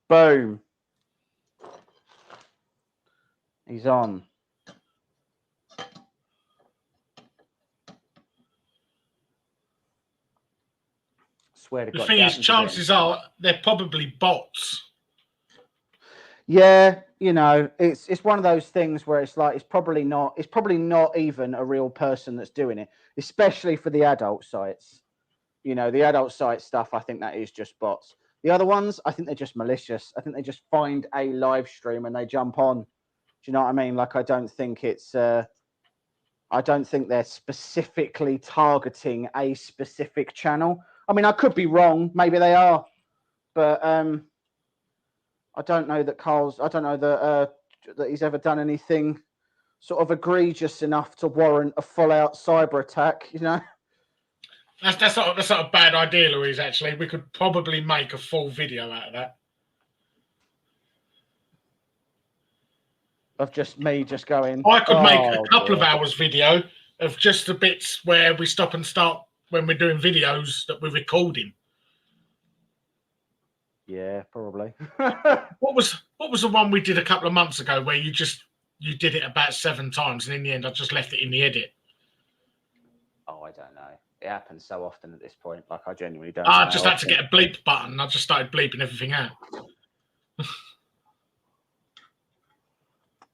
Boom. He's on. Swear to The God. thing is, chances are they're probably bots. Yeah, you know, it's one of those things where it's like it's probably not even a real person that's doing it, especially for the adult sites. You know, the adult site stuff, I think that is just bots. The other ones, I think they're just malicious. I think they just find a live stream and they jump on. Do you know what I mean? Like, I don't think they're specifically targeting a specific channel. I mean, I could be wrong. Maybe they are, but I don't know that that he's ever done anything sort of egregious enough to warrant a full-out cyber attack. You know. That's not a bad idea, Louise. Actually, we could probably make a full video out of that. Of just me just going. I could make a couple of hours video of just the bits where we stop and start when we're doing videos that we're recording. Yeah, probably. What was the one we did a couple of months ago where you did it about 7 times and in the end I just left it in the edit? Oh, I don't know. It happens so often at this point. Like, I genuinely don't. I just had to get a bleep button. I just started bleeping everything out.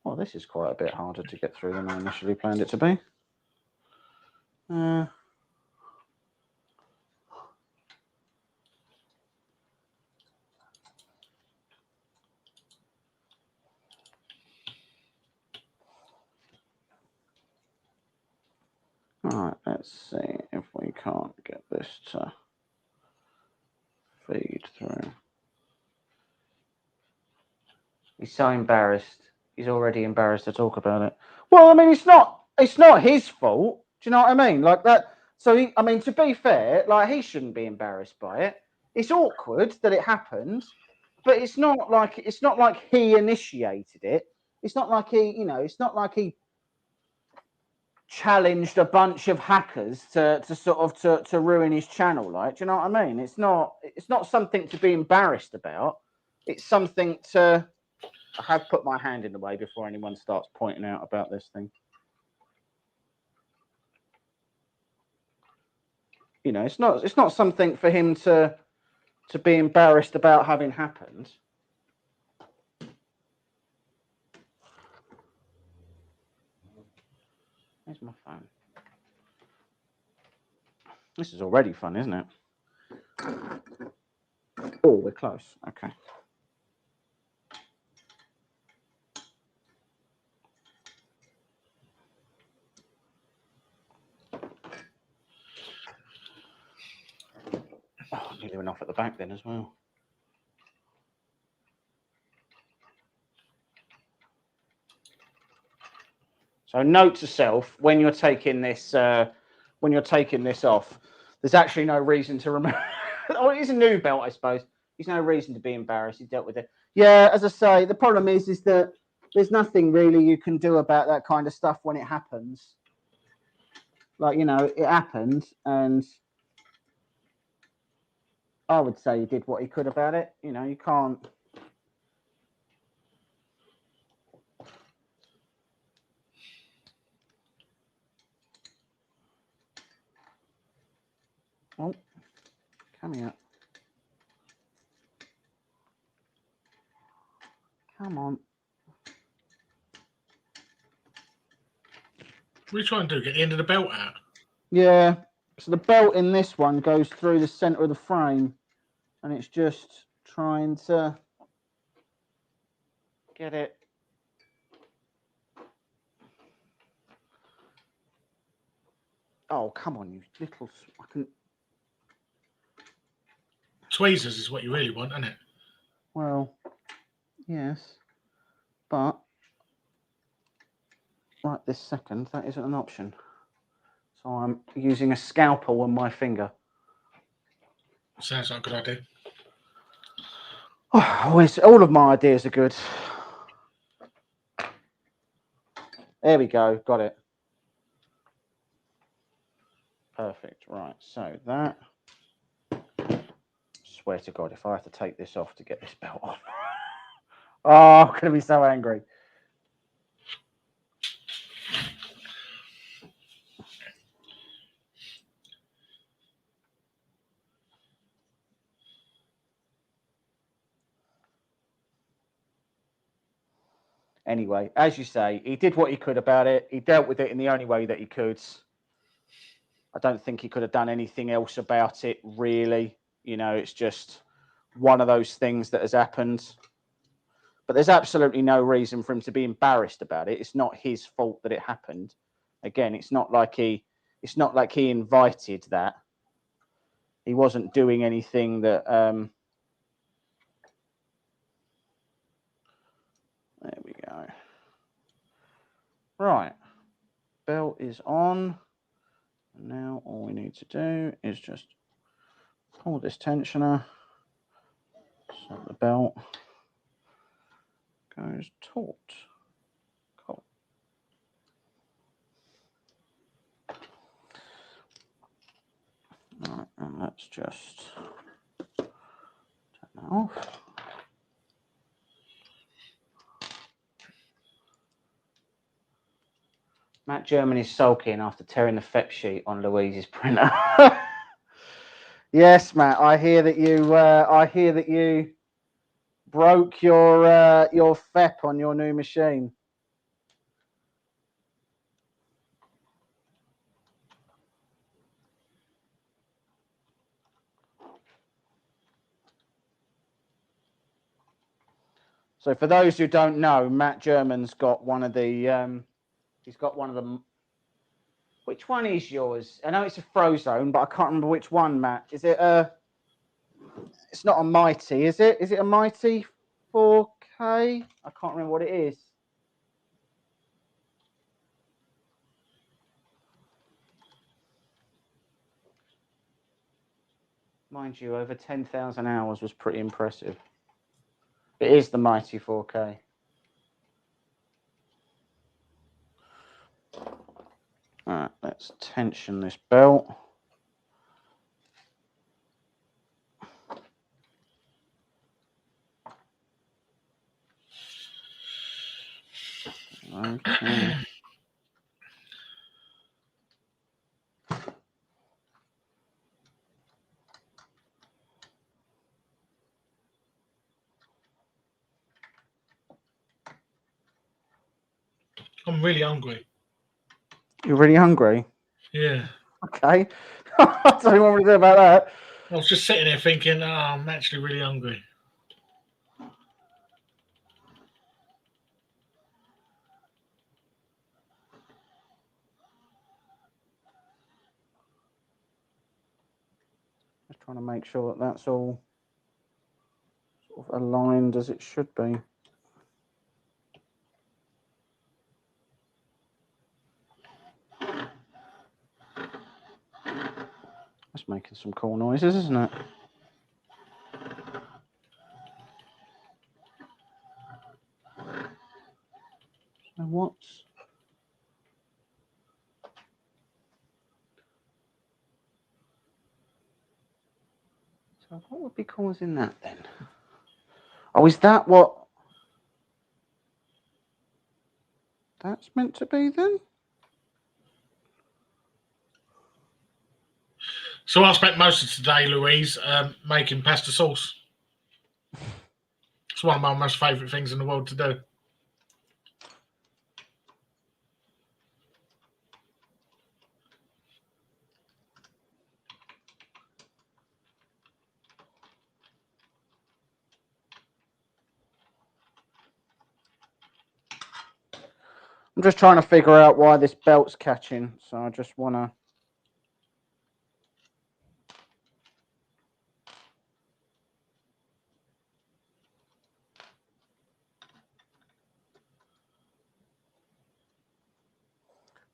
Well, this is quite a bit harder to get through than I initially planned it to be. All right, let's see if we can't get this to feed through. He's so embarrassed. He's already embarrassed to talk about it. Well, I mean, it's not his fault. Do you know what I mean? Like that. So, to be fair, like, he shouldn't be embarrassed by it. It's awkward that it happened, but it's not like he initiated it. It's not like he challenged a bunch of hackers to ruin his channel. Like, do you know what I mean? It's not something to be embarrassed about. It's something to. I have put my hand in the way before anyone starts pointing out about this thing. You know, it's not something for him to be embarrassed about having happened. Where's my phone? This is already fun, isn't it? Oh, we're close. Okay. Oh, nearly went off at the back then as well. So, note to self: when you're taking this off, there's actually no reason to remember. Oh, it is a new belt, I suppose. There's no reason to be embarrassed. He dealt with it. Yeah, as I say, the problem is that there's nothing really you can do about that kind of stuff when it happens. Like, you know, it happened, and I would say he did what he could about it. You know, you can't. Oh, come here. Come on. What are you trying to do? Get the end of the belt out? Yeah. So the belt in this one goes through the center of the frame, and it's just trying to get it. Oh, come on, you little. Tweezers is what you really want, isn't it? Well, yes, but right this second, that isn't an option. So I'm using a scalpel on my finger. Sounds like a good idea. All of my ideas are good. There we go. Got it. Perfect. Right. So that. Swear to God, if I have to take this off to get this belt on. Oh, I'm going to be so angry. Anyway, as you say, he did what he could about it. He dealt with it in the only way that he could. I don't think he could have done anything else about it, really. You know, it's just one of those things that has happened. But there's absolutely no reason for him to be embarrassed about it. It's not his fault that it happened. Again, it's not like he invited that. He wasn't doing anything that there we go. Right. Belt is on. Now all we need to do is just pull this tensioner so the belt goes taut. Cool. All right, and let's just turn that off. Matt German is sulking after tearing the FEP sheet on Louise's printer. Yes, Matt, I hear that you broke your FEP on your new machine. So for those who don't know, Matt German's got one of the he's got one of them. Which one is yours? I know it's a Frozone, but I can't remember which one, Matt. Is it it's not a Mighty, is it? Is it a Mighty 4K? I can't remember what it is. Mind you, over 10,000 hours was pretty impressive. It is the Mighty 4K. All right, let's tension this belt. Okay. I'm really hungry. You're really hungry? Yeah. Okay. I don't know what to do about that. I was just sitting there thinking, I'm actually really hungry. Just trying to make sure that that's all sort of aligned as it should be. That's making some cool noises, isn't it? So what's... So what would be causing that then? Oh, is that what that's meant to be then? So I spent most of today, Louise, making pasta sauce. It's one of my most favourite things in the world to do. I'm just trying to figure out why this belt's catching, so I just want to...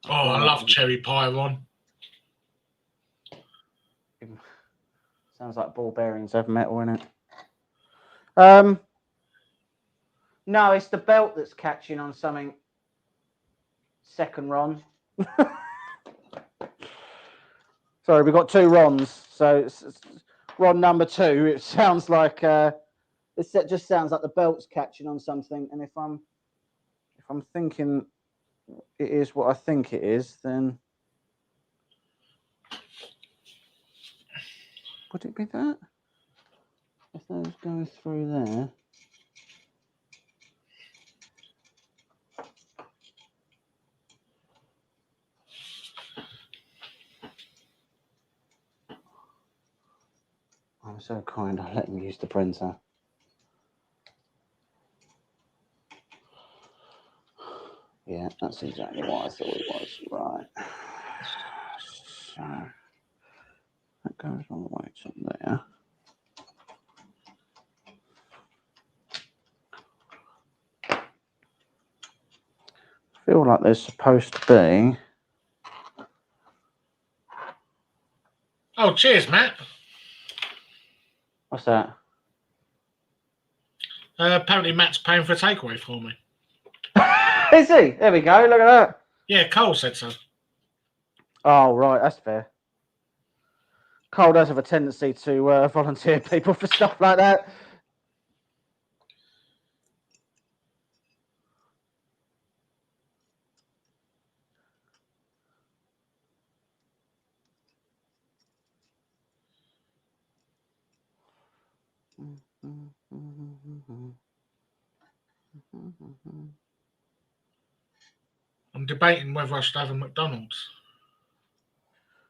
Oh, I love cherry pie, Ron. Sounds Sounds like ball bearings have metal in it. No, it's the belt that's catching on something. Second Ron. Sorry, we've got 2 Rons. So it's Ron number 2. It sounds like it just sounds like the belt's catching on something. And if I'm thinking it is what I think it is, then would it be that? If those go through there. I'm so kind, I let them use the printer. Yeah, that's exactly what I thought it was. Right. So that goes all the way to there. I feel like there's supposed to be. Oh, cheers, Matt. What's that? Apparently, Matt's paying for a takeaway for me. Is he? There we go. Look at that. Yeah, Cole said so. Oh, right. That's fair. Cole does have a tendency to volunteer people for stuff like that. I'm debating whether I should have a McDonald's.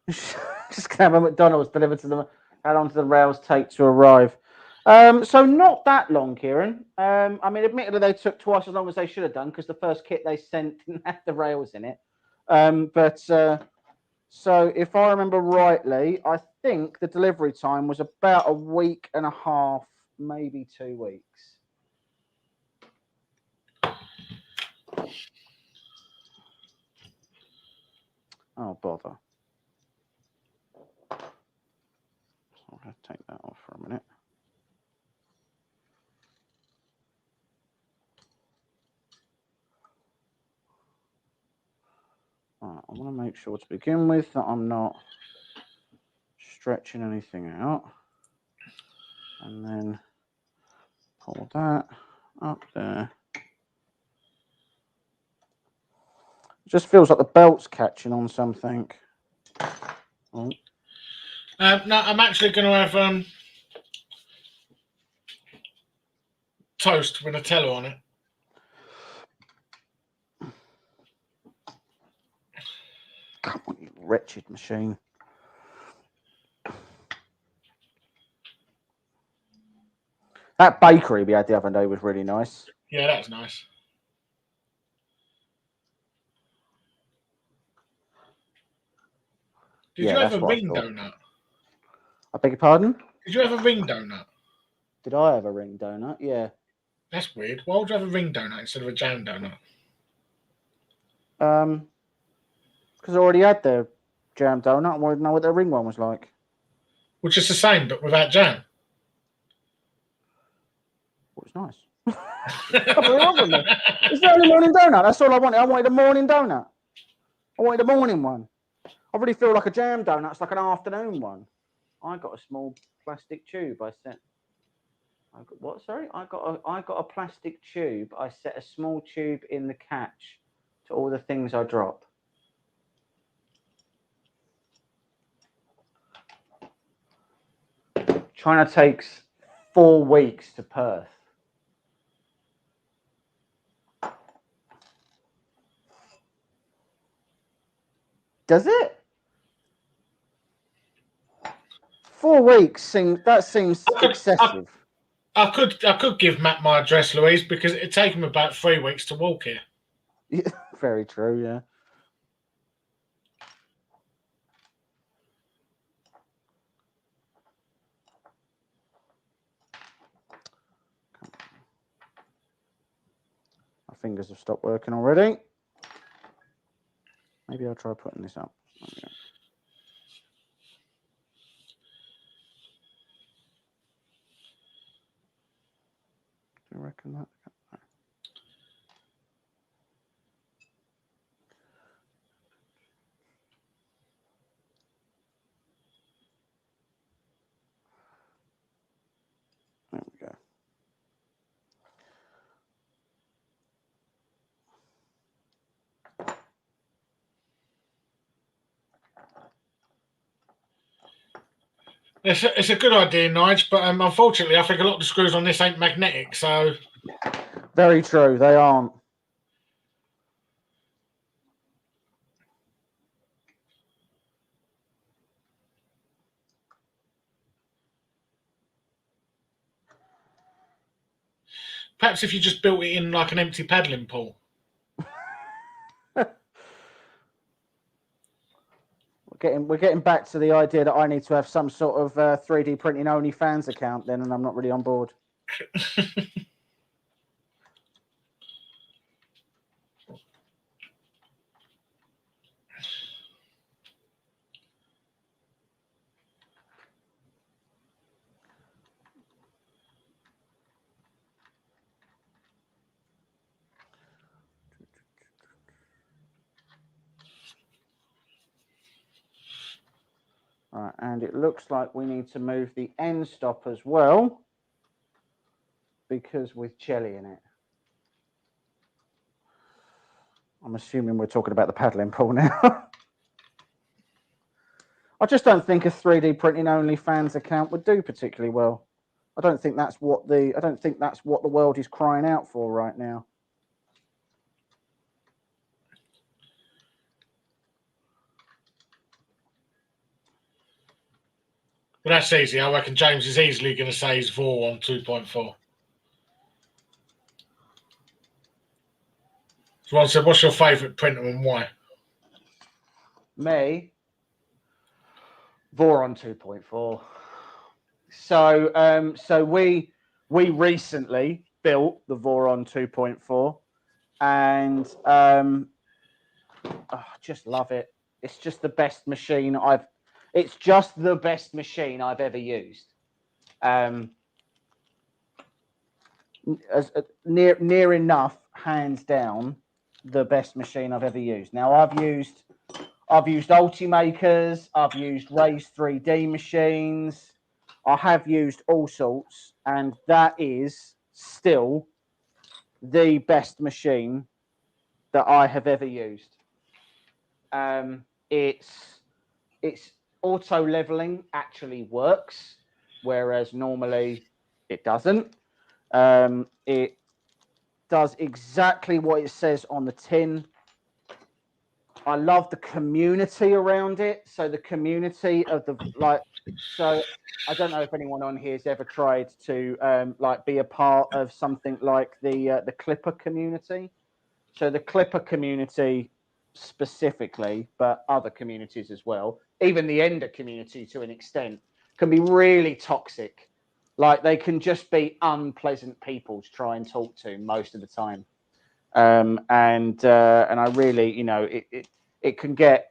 Just gonna have a McDonald's delivered to them. How long do the rails take to arrive? So not that long, Kieran. I mean, admittedly, they took twice as long as they should have done because the first kit they sent didn't have the rails in it. So if I remember rightly, I think the delivery time was about a week and a half, maybe 2 weeks. Oh, bother. I'll have to take that off for a minute. Right, I want to make sure to begin with that I'm not stretching anything out. And then pull that up there. It just feels like the belt's catching on something. Oh. No, I'm actually going to have toast with Nutella on it. Come on, you wretched machine. That bakery we had the other day was really nice. Yeah, that's nice. Did you have a ring donut? I beg your pardon? Did you have a ring donut? Did I have a ring donut? Yeah. That's weird. Why would you have a ring donut instead of a jam donut? Because I already had the jam donut. I wanted to know what the ring one was like. Which is the same, but without jam. Well, it's nice. What's wrong with me? It's the only morning donut. That's all I wanted. I wanted a morning donut. I wanted a morning one. I really feel like a jam donut. It's like an afternoon one. I got a small plastic tube. I got a plastic tube. I set a small tube in the catch to all the things I drop. China takes 4 weeks to Perth. Does it? 4 weeks seems excessive. I could give Matt my address, Louise, because it'd take him about 3 weeks to walk here. Yeah, very true, yeah. My fingers have stopped working already. Maybe I'll try putting this up. reckon that. There we go. It's a good idea, Nige, but unfortunately, I think a lot of the screws on this ain't magnetic, so... Very true, they aren't. Perhaps if you just built it in like an empty paddling pool. We're getting back to the idea that I need to have some sort of 3D printing only fans account then, and I'm not really on board. Right, and it looks like we need to move the end stop as well, because with jelly in it. I'm assuming we're talking about the paddling pool now. I just don't think a 3D printing only fans account would do particularly well. I don't think that's what the world is crying out for right now. Well, that's easy. I reckon James is easily going to say he's Vor on 2.4. Someone said, what's your favourite printer and why? Me, Voron 2.4. So we recently built the Voron 2.4, and I just love it. It's just the best machine I've ever used. Near enough, hands down, the best machine I've ever used. Now I've used Ultimakers, I've used Raise 3D machines, I have used all sorts, and that is still the best machine that I have ever used. It's auto leveling actually works, whereas normally it doesn't. It does exactly what it says on the tin. I love the community around it. So the community of so I don't know if anyone on here has ever tried to be a part of something like the Clipper community. So the Clipper community specifically, but other communities as well, even the Ender community to an extent, can be really toxic. Like they can just be unpleasant people to try and talk to most of the time. And I really, it can get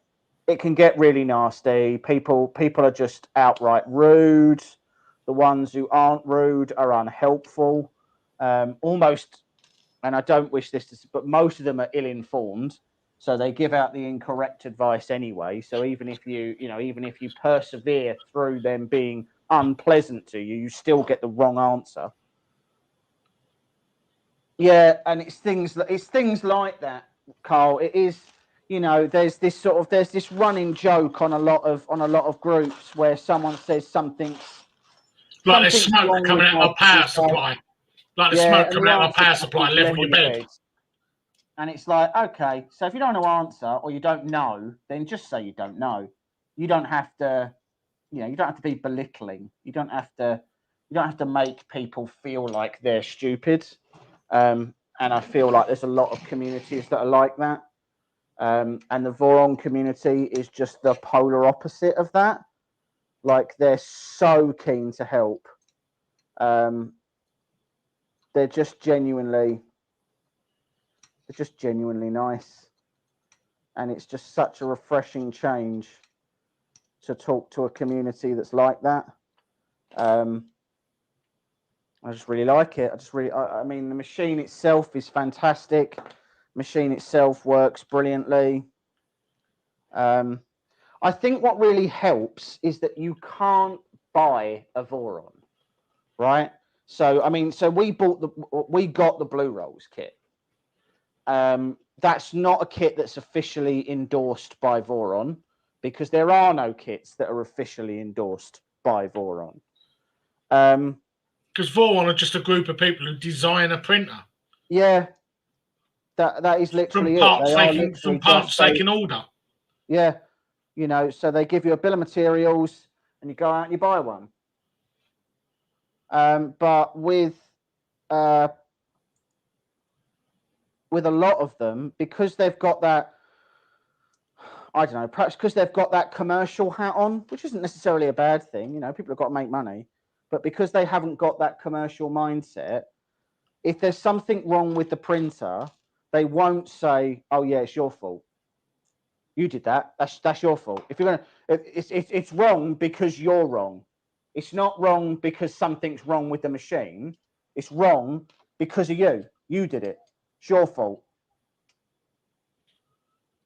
really nasty. People are just outright rude. The ones who aren't rude are unhelpful. Almost, and I don't wish this to, but most of them are ill-informed, so they give out the incorrect advice anyway. So even if you persevere through them being unpleasant to you, you still get the wrong answer. Yeah, and it's things like that, Carl. It is, there's this running joke on a lot of groups where someone says something. Like there's smoke coming out of a power supply. Like the smoke coming out of a power supply, level your bed. And it's like, okay, so if you don't want to answer or you don't know, then just say you don't know. You don't have to, you don't have to be belittling. You don't have to make people feel like they're stupid. And I feel like there's a lot of communities that are like that. And the Voron community is just the polar opposite of that. Like they're so keen to help. They're just genuinely nice. And it's just such a refreshing change to talk to a community that's like that. I just really like it. I mean, the machine itself is fantastic. Machine itself works brilliantly. I think what really helps is that you can't buy a Voron, right? So I mean, so we got the Blue Rolls kit. That's not a kit that's officially endorsed by Voron, because there are no kits that are officially endorsed by Voron. Because Voron are just a group of people who design a printer. Yeah, that is literally from parts they can order. Yeah, you know, so they give you a bill of materials and you go out and you buy one. But with a lot of them, because they've got that, I don't know, perhaps because they've got that commercial hat on, which isn't necessarily a bad thing. You know, people have got to make money, but because they haven't got that commercial mindset, if there's something wrong with the printer, they won't say, "Oh yeah, it's your fault. You did that. That's your fault." If you're gonna, it's wrong because you're wrong. It's not wrong because something's wrong with the machine. It's wrong because of you. You did it. It's your fault.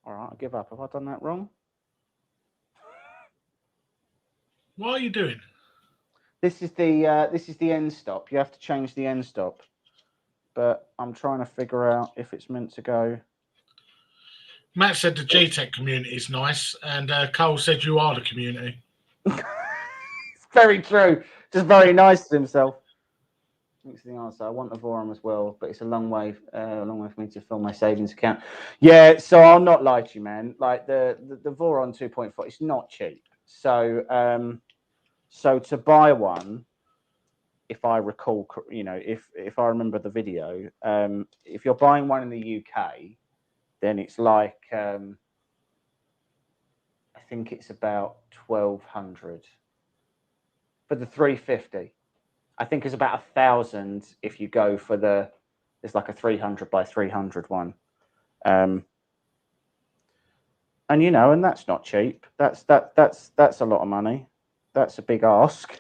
All right, I give up. Have I done that wrong? What are you doing? This is the end stop. You have to change the end stop, but I'm trying to figure out if it's meant to go. Matt said the GTEC community is nice, and Cole said you are the community. It's very true. Just very nice to himself. Thanks for the answer. I want a Voron as well, but it's a long way for me to fill my savings account. Yeah, so I'll not lie to you, man. Like the Voron 2.4, it's not cheap. So so to buy one, if I recall, you know, if I remember the video, if you're buying one in the UK, then it's like I think it's about 1,200 for the 350. I think it's about 1,000 if you go for there's like a 300 by 300 one, and you know, and that's not cheap. That's a lot of money. That's a big ask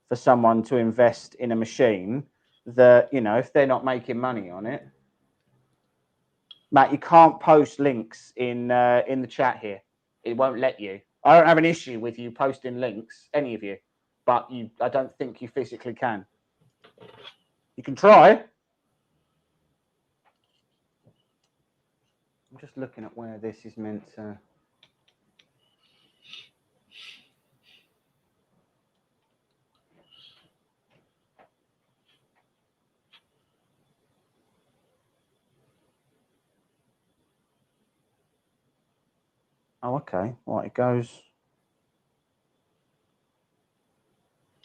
for someone to invest in a machine that, you know, if they're not making money on it. Matt, you can't post links in the chat here. It won't let you. I don't have an issue with you posting links, any of you, but I don't think you physically can. You can try. I'm just looking at where this is meant to. Oh, okay. Well, it goes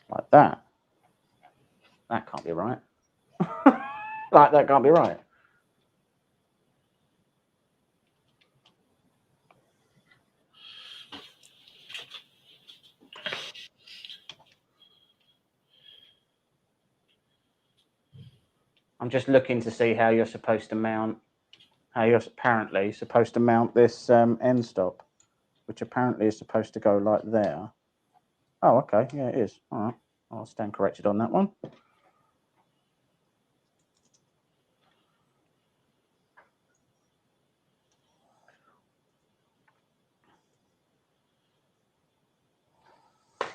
like that. That can't be right. Like, that can't be right. I'm just looking to see how you're supposed to mount, how you're apparently supposed to mount this end stop, which apparently is supposed to go like there. Oh, okay. Yeah, it is. All right. I'll stand corrected on that one.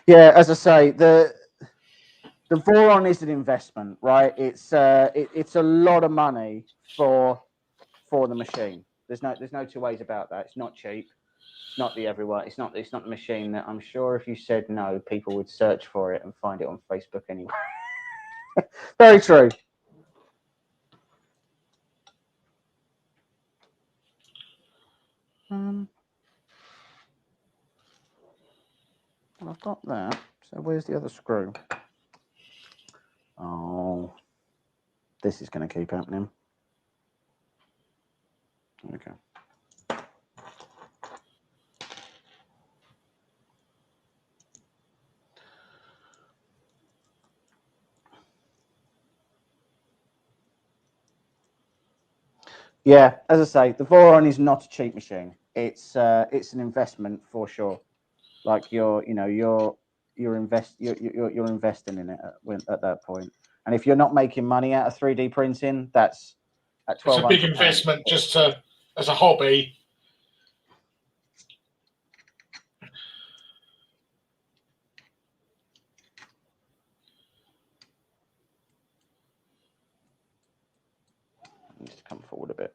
Yeah, as I say, the Voron is an investment, right? It's a lot of money for the machine. There's no two ways about that. It's not cheap. It's not the everywhere. It's not the machine that I'm sure if you said no, people would search for it and find it on Facebook anyway. Very true. Well, I've got that. So where's the other screw? Oh, this is going to keep happening. Okay. Yeah, as I say, the Voron is not a cheap machine. It's an investment for sure. Like you're investing in it at that point. And if you're not making money out of 3D printing, that's at It's a big £1,200. investment just to, as a hobby. Needs to come forward a bit.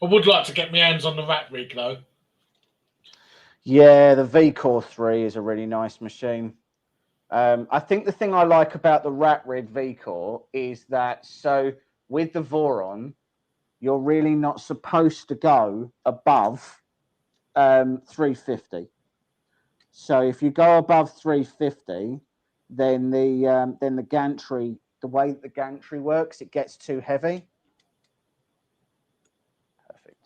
I would like to get my hands on the rat rig though. Yeah, the V-Core 3 is a really nice machine. I think the thing I like about the Rat Rig V-Core is that, so with the Voron, you're really not supposed to go above 350. So if you go above 350, then the gantry, the way the gantry works, it gets too heavy. Perfect.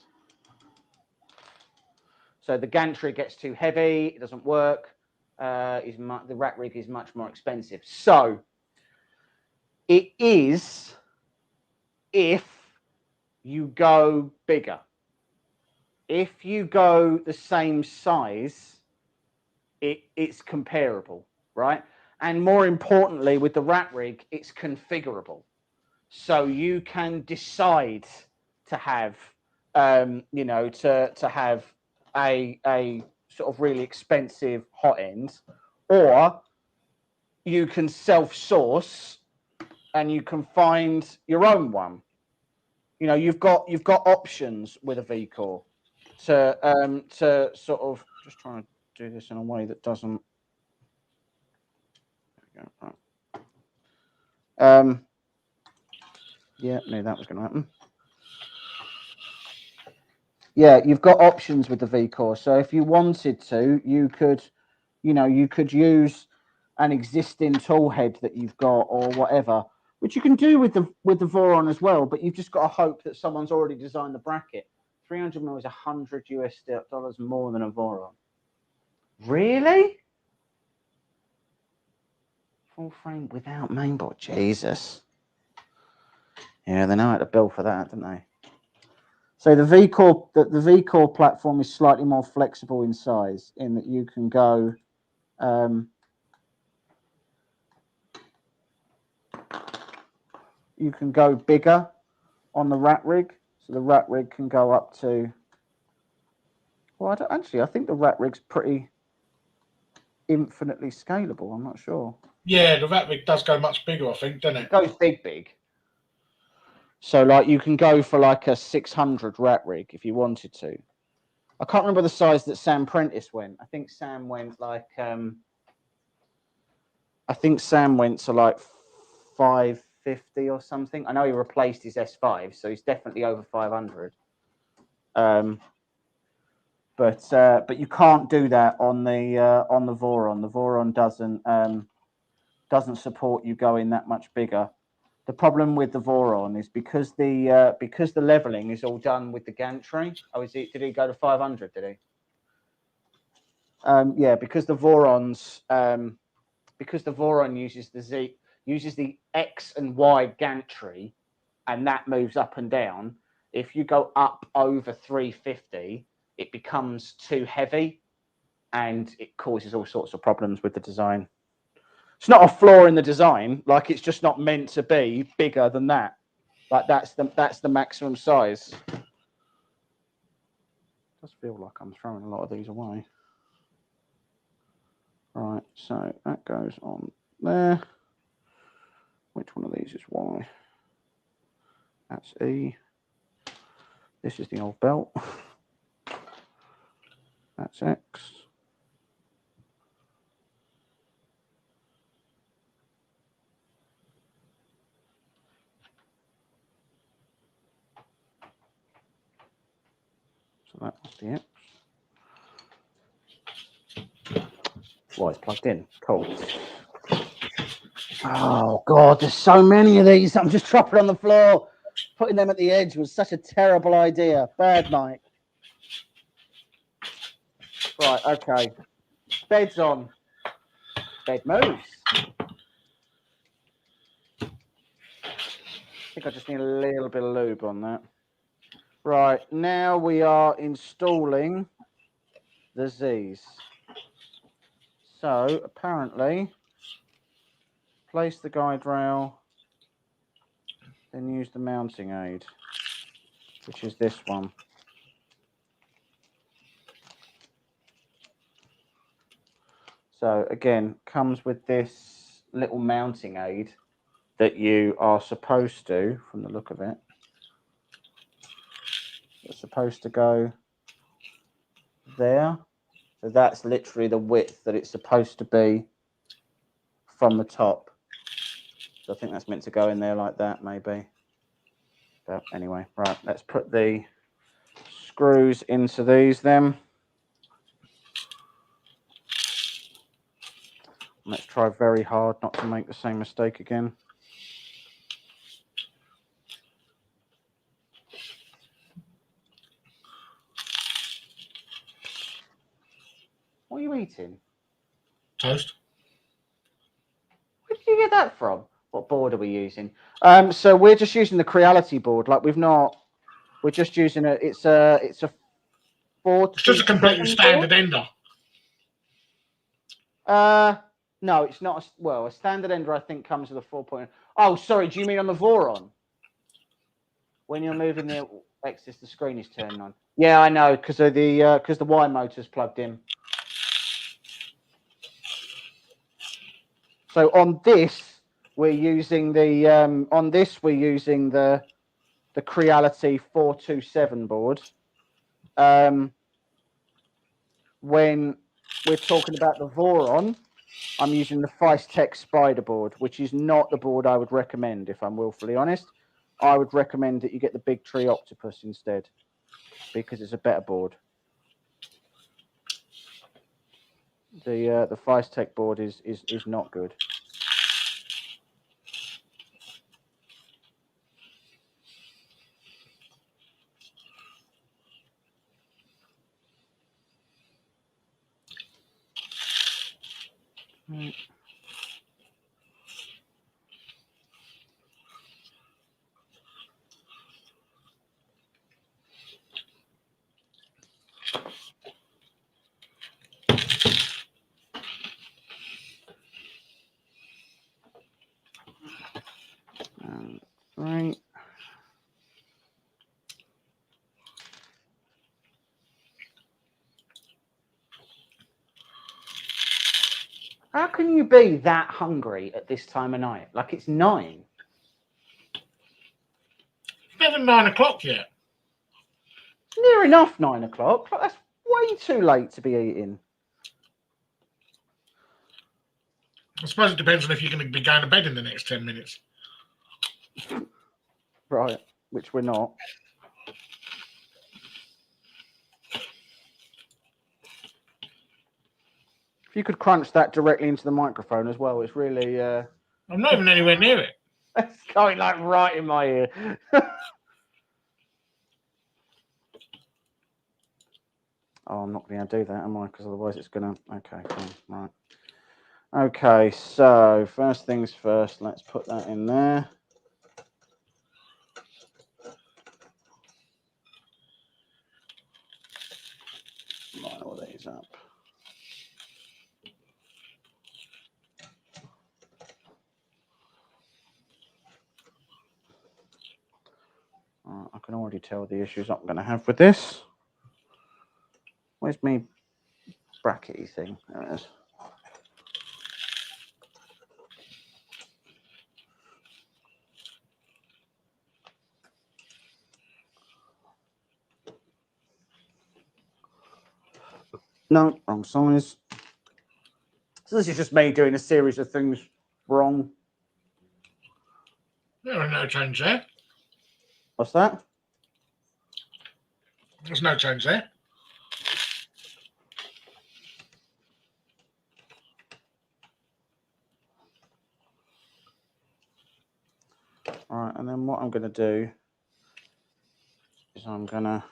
So the gantry gets too heavy, it doesn't work. The rat rig is much more expensive. So it is if you go bigger. If you go the same size, it's comparable, right? And more importantly, with the rat rig, it's configurable. So you can decide to have, to have a sort of really expensive hot end, or you can self-source and you can find your own one. You know, you've got options with a V-Core to sort of, just trying to do this in a way that doesn't. There we go. Right. Yeah, knew that was going to happen. Yeah, you've got options with the V-Core. So if you wanted to, you could use an existing tool head that you've got or whatever, which you can do with the Voron as well. But you've just got to hope that someone's already designed the bracket. 300 mil is $100 more than a Voron. Really? Full frame without mainboard. Jesus. Yeah, they know how to bill for that, don't they? So the V-Core platform is slightly more flexible in size, in that you can go bigger on the rat rig. So the rat rig can go up to. Well, I think the rat rig's pretty infinitely scalable. I'm not sure. Yeah, the rat rig does go much bigger, I think, doesn't it? It goes big. So, like, you can go for like a 600 rat rig if you wanted to. I can't remember the size that Sam Prentice went. I think Sam went like, to like 550 or something. I know he replaced his S5, so he's definitely over 500. But you can't do that on the Voron. The Voron doesn't support you going that much bigger. The problem with the Voron is because the leveling is all done with the gantry. Oh, did he go to 500? Did he? Yeah, because the Voron uses the X and Y gantry, and that moves up and down. If you go up over 350, it becomes too heavy, and it causes all sorts of problems with the design. It's not a flaw in the design, like it's just not meant to be bigger than that. Like that's the maximum size. It does feel like I'm throwing a lot of these away. Right, so that goes on there. Which one of these is Y? That's E. This is the old belt. That's X. So that was the X. Well, it's plugged in. Cool. Oh, God, there's so many of these. I'm just dropping on the floor. Putting them at the edge was such a terrible idea. Bad, Mike. Right, okay. Bed's on. Bed moves. I think I just need a little bit of lube on that. Right, now we are installing the Z's. So apparently, place the guide rail, then use the mounting aid, which is this one. So again, comes with this little mounting aid that you are supposed to, from the look of it, it's supposed to go there. So that's literally the width that it's supposed to be from the top. So I think that's meant to go in there like that, maybe. But anyway, right, let's put the screws into these then. Let's try very hard not to make the same mistake again. What are you eating? Toast. Where did you get that from? What board are we using? So we're just using the Creality board. Like we've not. We're just using it. It's a 4. It's just a completely standard ender. No, it's not. A standard ender I think comes with a 4. Oh, sorry. Do you mean on the Voron? When you're moving the axis, the screen is turning on. Yeah, I know, because the Y motor's plugged in. So on this, we're using the Creality 427 board. When we're talking about the Voron, I'm using the Feistek Spider board, which is not the board I would recommend, if I'm willfully honest. I would recommend that you get the Big Tree Octopus instead, because it's a better board. The Feistek board is not good. Right. Right. How can you be that hungry at this time of night? Like it's 9. It's never 9 o'clock yet. It's near enough 9 o'clock. That's way too late to be eating. I suppose it depends on if you're going to be going to bed in the next 10 minutes. Right, which we're not. If you could crunch that directly into the microphone as well, it's really... I'm not even anywhere near it. It's going like right in my ear. Oh, I'm not going to do that, am I? Because otherwise it's going to... Okay, cool. Right. Okay, so first things first, let's put that in there. Line all these up. I can already tell the issues I'm going to have with this. Where's me brackety thing? There it is. No, wrong size. So this is just me doing a series of things wrong. There are no change there. What's that? There's no change there. All right, and then what I'm going to do is I'm going to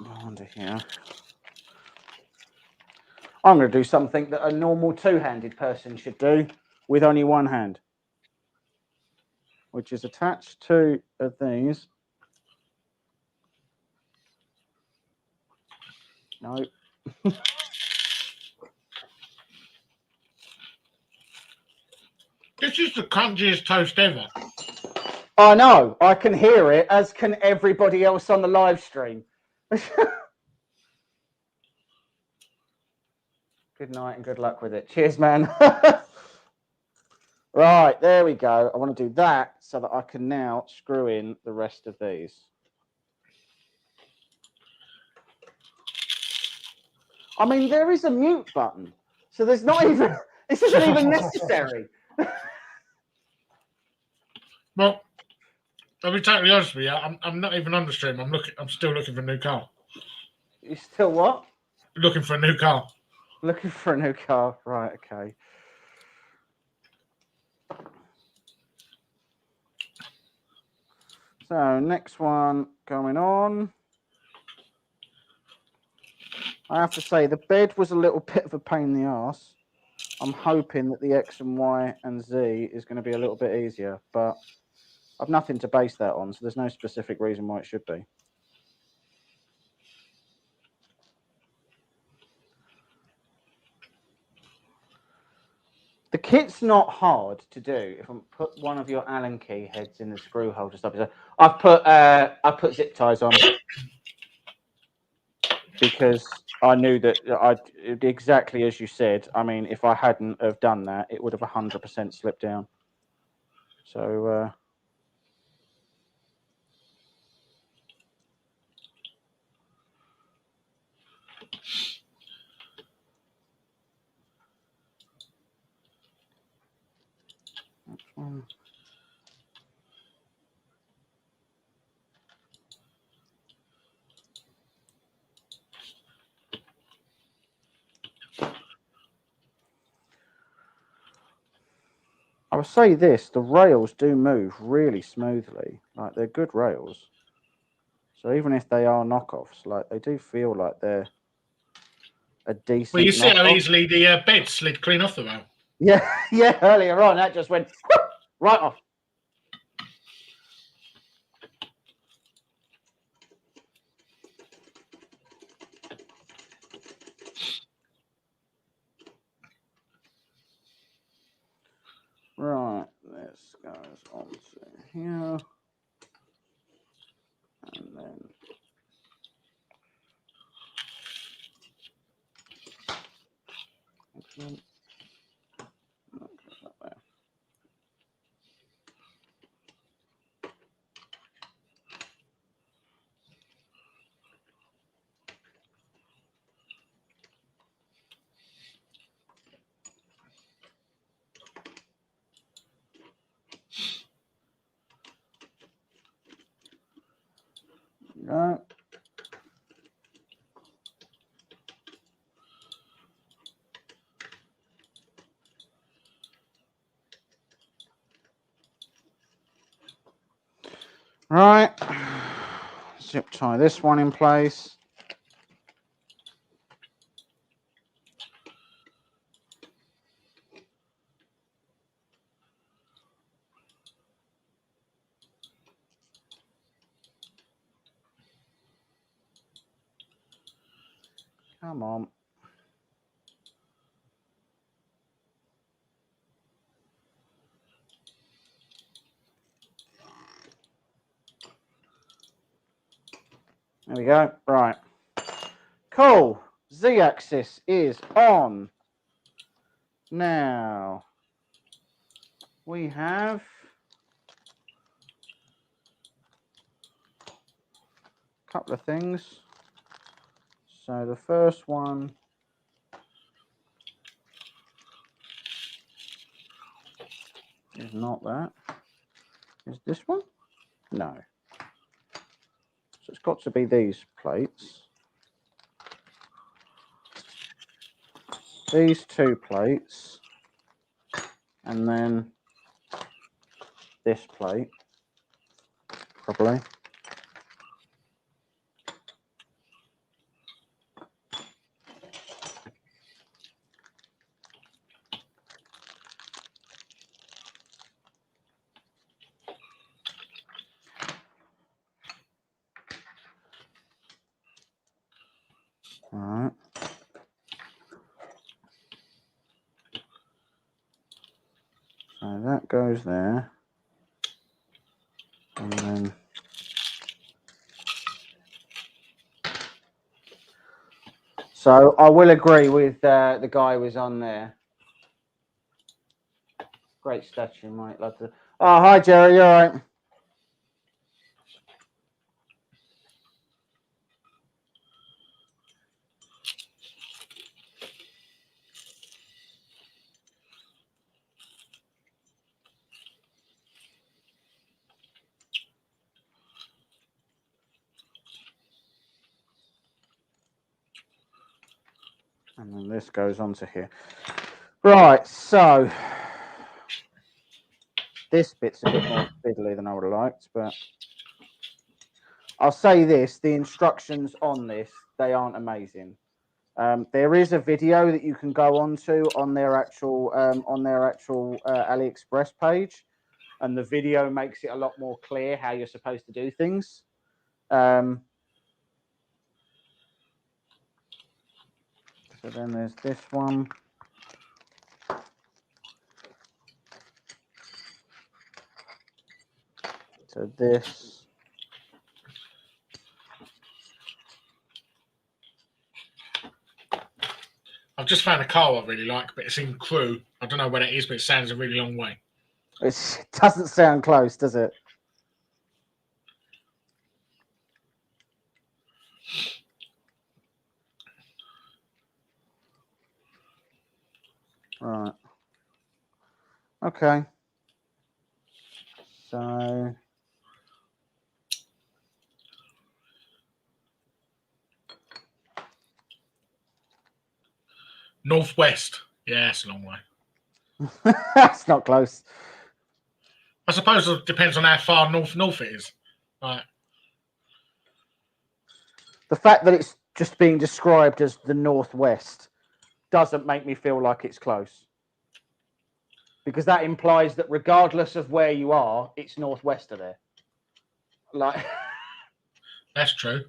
go under here. I'm going to do something that a normal two-handed person should do with only one hand, which is attach two of these No. This is the crunchiest toast ever. I know. I can hear it, as can everybody else on the live stream. Good night and good luck with it. Cheers, man. Right, there we go. I want to do that so that I can now screw in the rest of these. I mean, there is a mute button, so there's not even, this isn't even necessary. Well, I'll be totally honest with you. I'm not even on the stream. I'm still looking for a new car. You still what? Looking for a new car. Looking for a new car. Right, okay. So, next one going on. I have to say, the bed was a little bit of a pain in the arse. I'm hoping that the X and Y and Z is going to be a little bit easier, but I've nothing to base that on, so there's no specific reason why it should be. The kit's not hard to do. If I put one of your Allen key heads in the screw hole to stop it, I put zip ties on because I knew that exactly as you said. I mean, if I hadn't have done that, it would have 100% slipped down. So. I will say this, the rails do move really smoothly. Like, they're good rails. So even if they are knockoffs, like, they do feel like they're a decent Well, you see how knockoff. easily the bed slid clean off the rail. Yeah, yeah, earlier on, that just went right off. Right, this goes on to here. And then... Excellent. That goes up there. Go. Right, zip tie this one in place. Come on. There we go. Right. Cool. Z-axis is on. Now, we have a couple of things. So the first one is not that. Is this one? No. So it's got to be these plates. These two plates. And then this plate, probably. All right. So that goes there. And then so I will agree with the guy who was on there. Great statue, mate. Love to. Oh, hi, Jerry. You all right? And then this goes on to here. Right, so this bit's a bit more fiddly than I would have liked, but I'll say this, the instructions on this, they aren't amazing. There is a video that you can go onto on their actual AliExpress page, and the video makes it a lot more clear how you're supposed to do things. So then there's this one. So this. I've just found a car I really like, but it's in Crewe. I don't know where that is, but it sounds a really long way. It doesn't sound close, does it? Right. Okay. So Northwest. Yeah, it's a long way. that's not close. I suppose it depends on how far north it is. Right. The fact that it's just being described as the Northwest doesn't make me feel like it's close. Because that implies that regardless of where you are, it's northwest of there. Like That's true.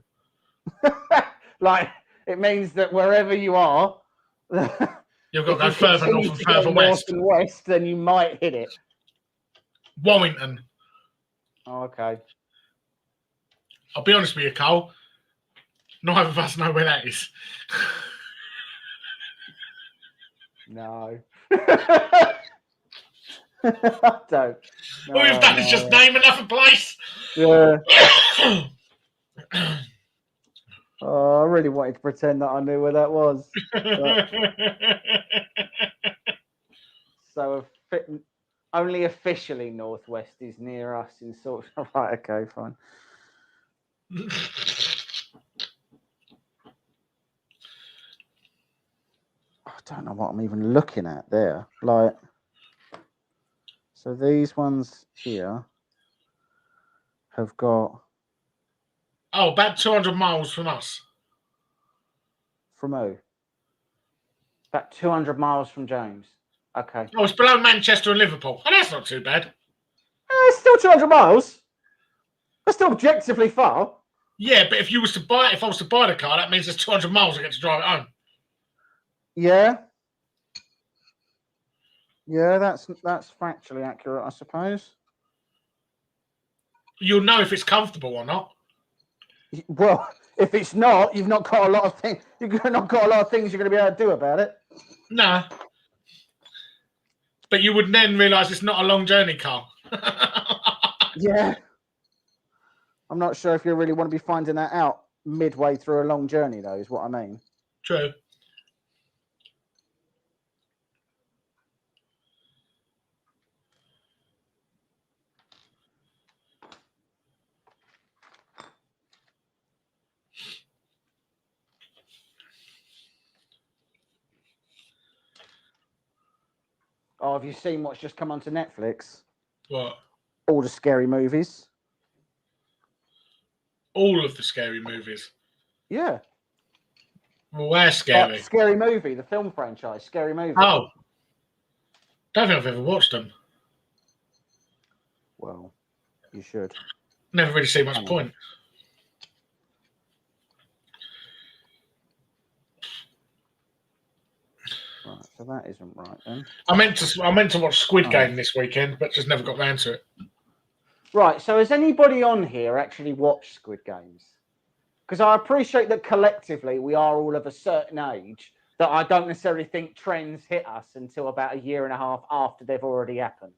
like it means that wherever you are, you've got to go further north and further west. North and west, then you might hit it. Warrington. Oh, okay. I'll be honest with you, Cole. Neither of us know where that is. No. I don't. No, All you've done is just name another place. Yeah. Oh, I really wanted to pretend that I knew where that was. So only officially Northwest is near us in sort of right. Okay, fine. I don't know what I'm even looking at there. Like, so these ones here have got. Oh, about 200 miles from us. From who? About 200 miles from James. Okay. Oh, it's below Manchester and Liverpool. Oh, that's not too bad. It's still 200 miles. That's still objectively far. Yeah, but if I was to buy the car, that means there's 200 miles I get to drive it home. Yeah. Yeah, that's factually accurate, I suppose. You'll know if it's comfortable or not. Well, if it's not, you've not got a lot of things. You've not got a lot of things you're going to be able to do about it. Nah. But you would then realise it's not a long journey car. Yeah. I'm not sure if you really want to be finding that out midway through a long journey, though, is what I mean. True. Oh, have you seen what's just come onto Netflix? What? All the scary movies. All of the scary movies. Yeah. Well, where's scary? Scary Movie, the film franchise, Scary Movie. Oh. Don't think I've ever watched them. Well, you should. Never really see much point. So that isn't right then. I meant to watch Squid Game this weekend, but just never got round to it. Right. So has anybody on here actually watched Squid Games? Because I appreciate that collectively we are all of a certain age that I don't necessarily think trends hit us until about a year and a half after they've already happened.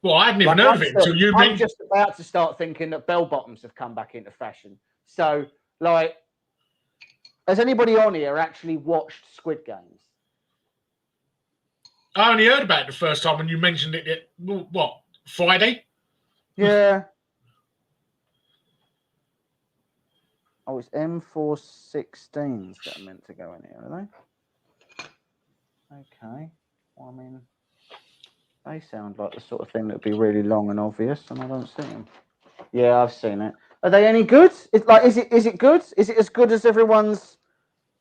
Well, I hadn't even heard of it until you mentioned. I'm just about to start thinking that bell bottoms have come back into fashion. So, like, has anybody on here actually watched Squid Games? I only heard about it the first time when you mentioned it. What, Friday? Yeah. Oh, it's M416s that are meant to go in here, are they? Okay. Well, I mean, they sound like the sort of thing that would be really long and obvious, and I don't see them. Yeah, I've seen it. Are they any good? Is it good? Is it as good as everyone's?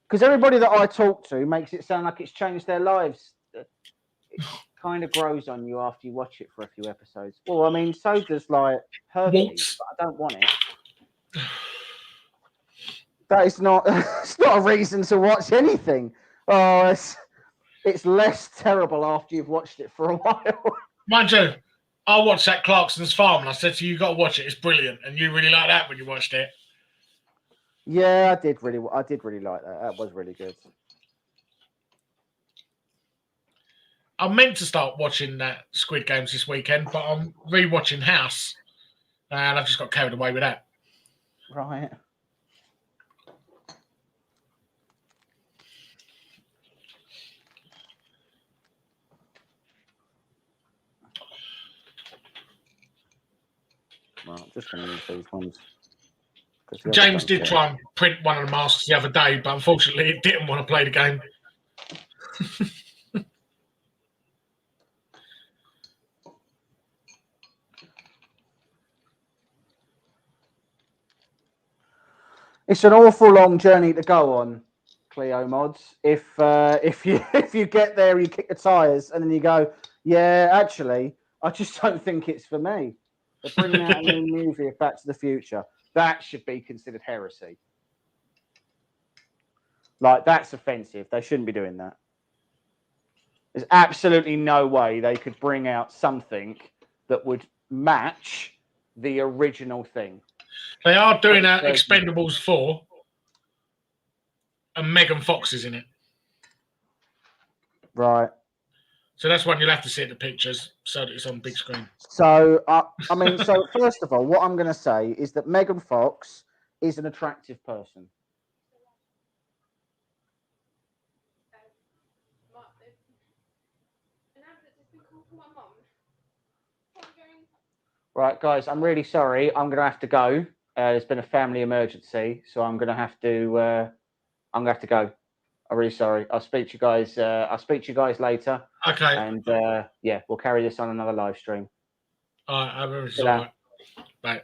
Because everybody that I talk to makes it sound like it's changed their lives. It kind of grows on you after you watch it for a few episodes. Well, I mean, so does like Hercules, but I don't want it. That is not. It's not a reason to watch anything. Oh, it's less terrible after you've watched it for a while. Mind you, I watched that Clarkson's Farm, and I said to you, "You got to watch it. It's brilliant." And you really liked that when you watched it. Yeah, I did really like that. That was really good. I meant to start watching that Squid Games this weekend, but I'm rewatching House, and I've just got carried away with that. Right. Well, I'm just going to use these ones. James did try and print one of the masks the other day, but unfortunately it didn't want to play the game. It's an awful long journey to go on, Clio mods. If you get there, you kick the tires, and then you go, yeah, actually, I just don't think it's for me. They're bringing out a new movie of Back to the Future. That should be considered heresy. Like, that's offensive. They shouldn't be doing that. There's absolutely no way they could bring out something that would match the original thing. They are doing Expendables 4, and Megan Fox is in it. Right. So that's one you'll have to see at the pictures, so that it's on big screen. So, I mean, so first of all, what I'm going to say is that Megan Fox is an attractive person. Right, guys, I'm really sorry. I'm going to have to go. There's been a family emergency, so I'm going to have to. I'm going to have to go. I'm really sorry. I'll speak to you guys. I'll speak to you guys later. Okay. And yeah, we'll carry this on another live stream. All right. I'm really sorry. Bye.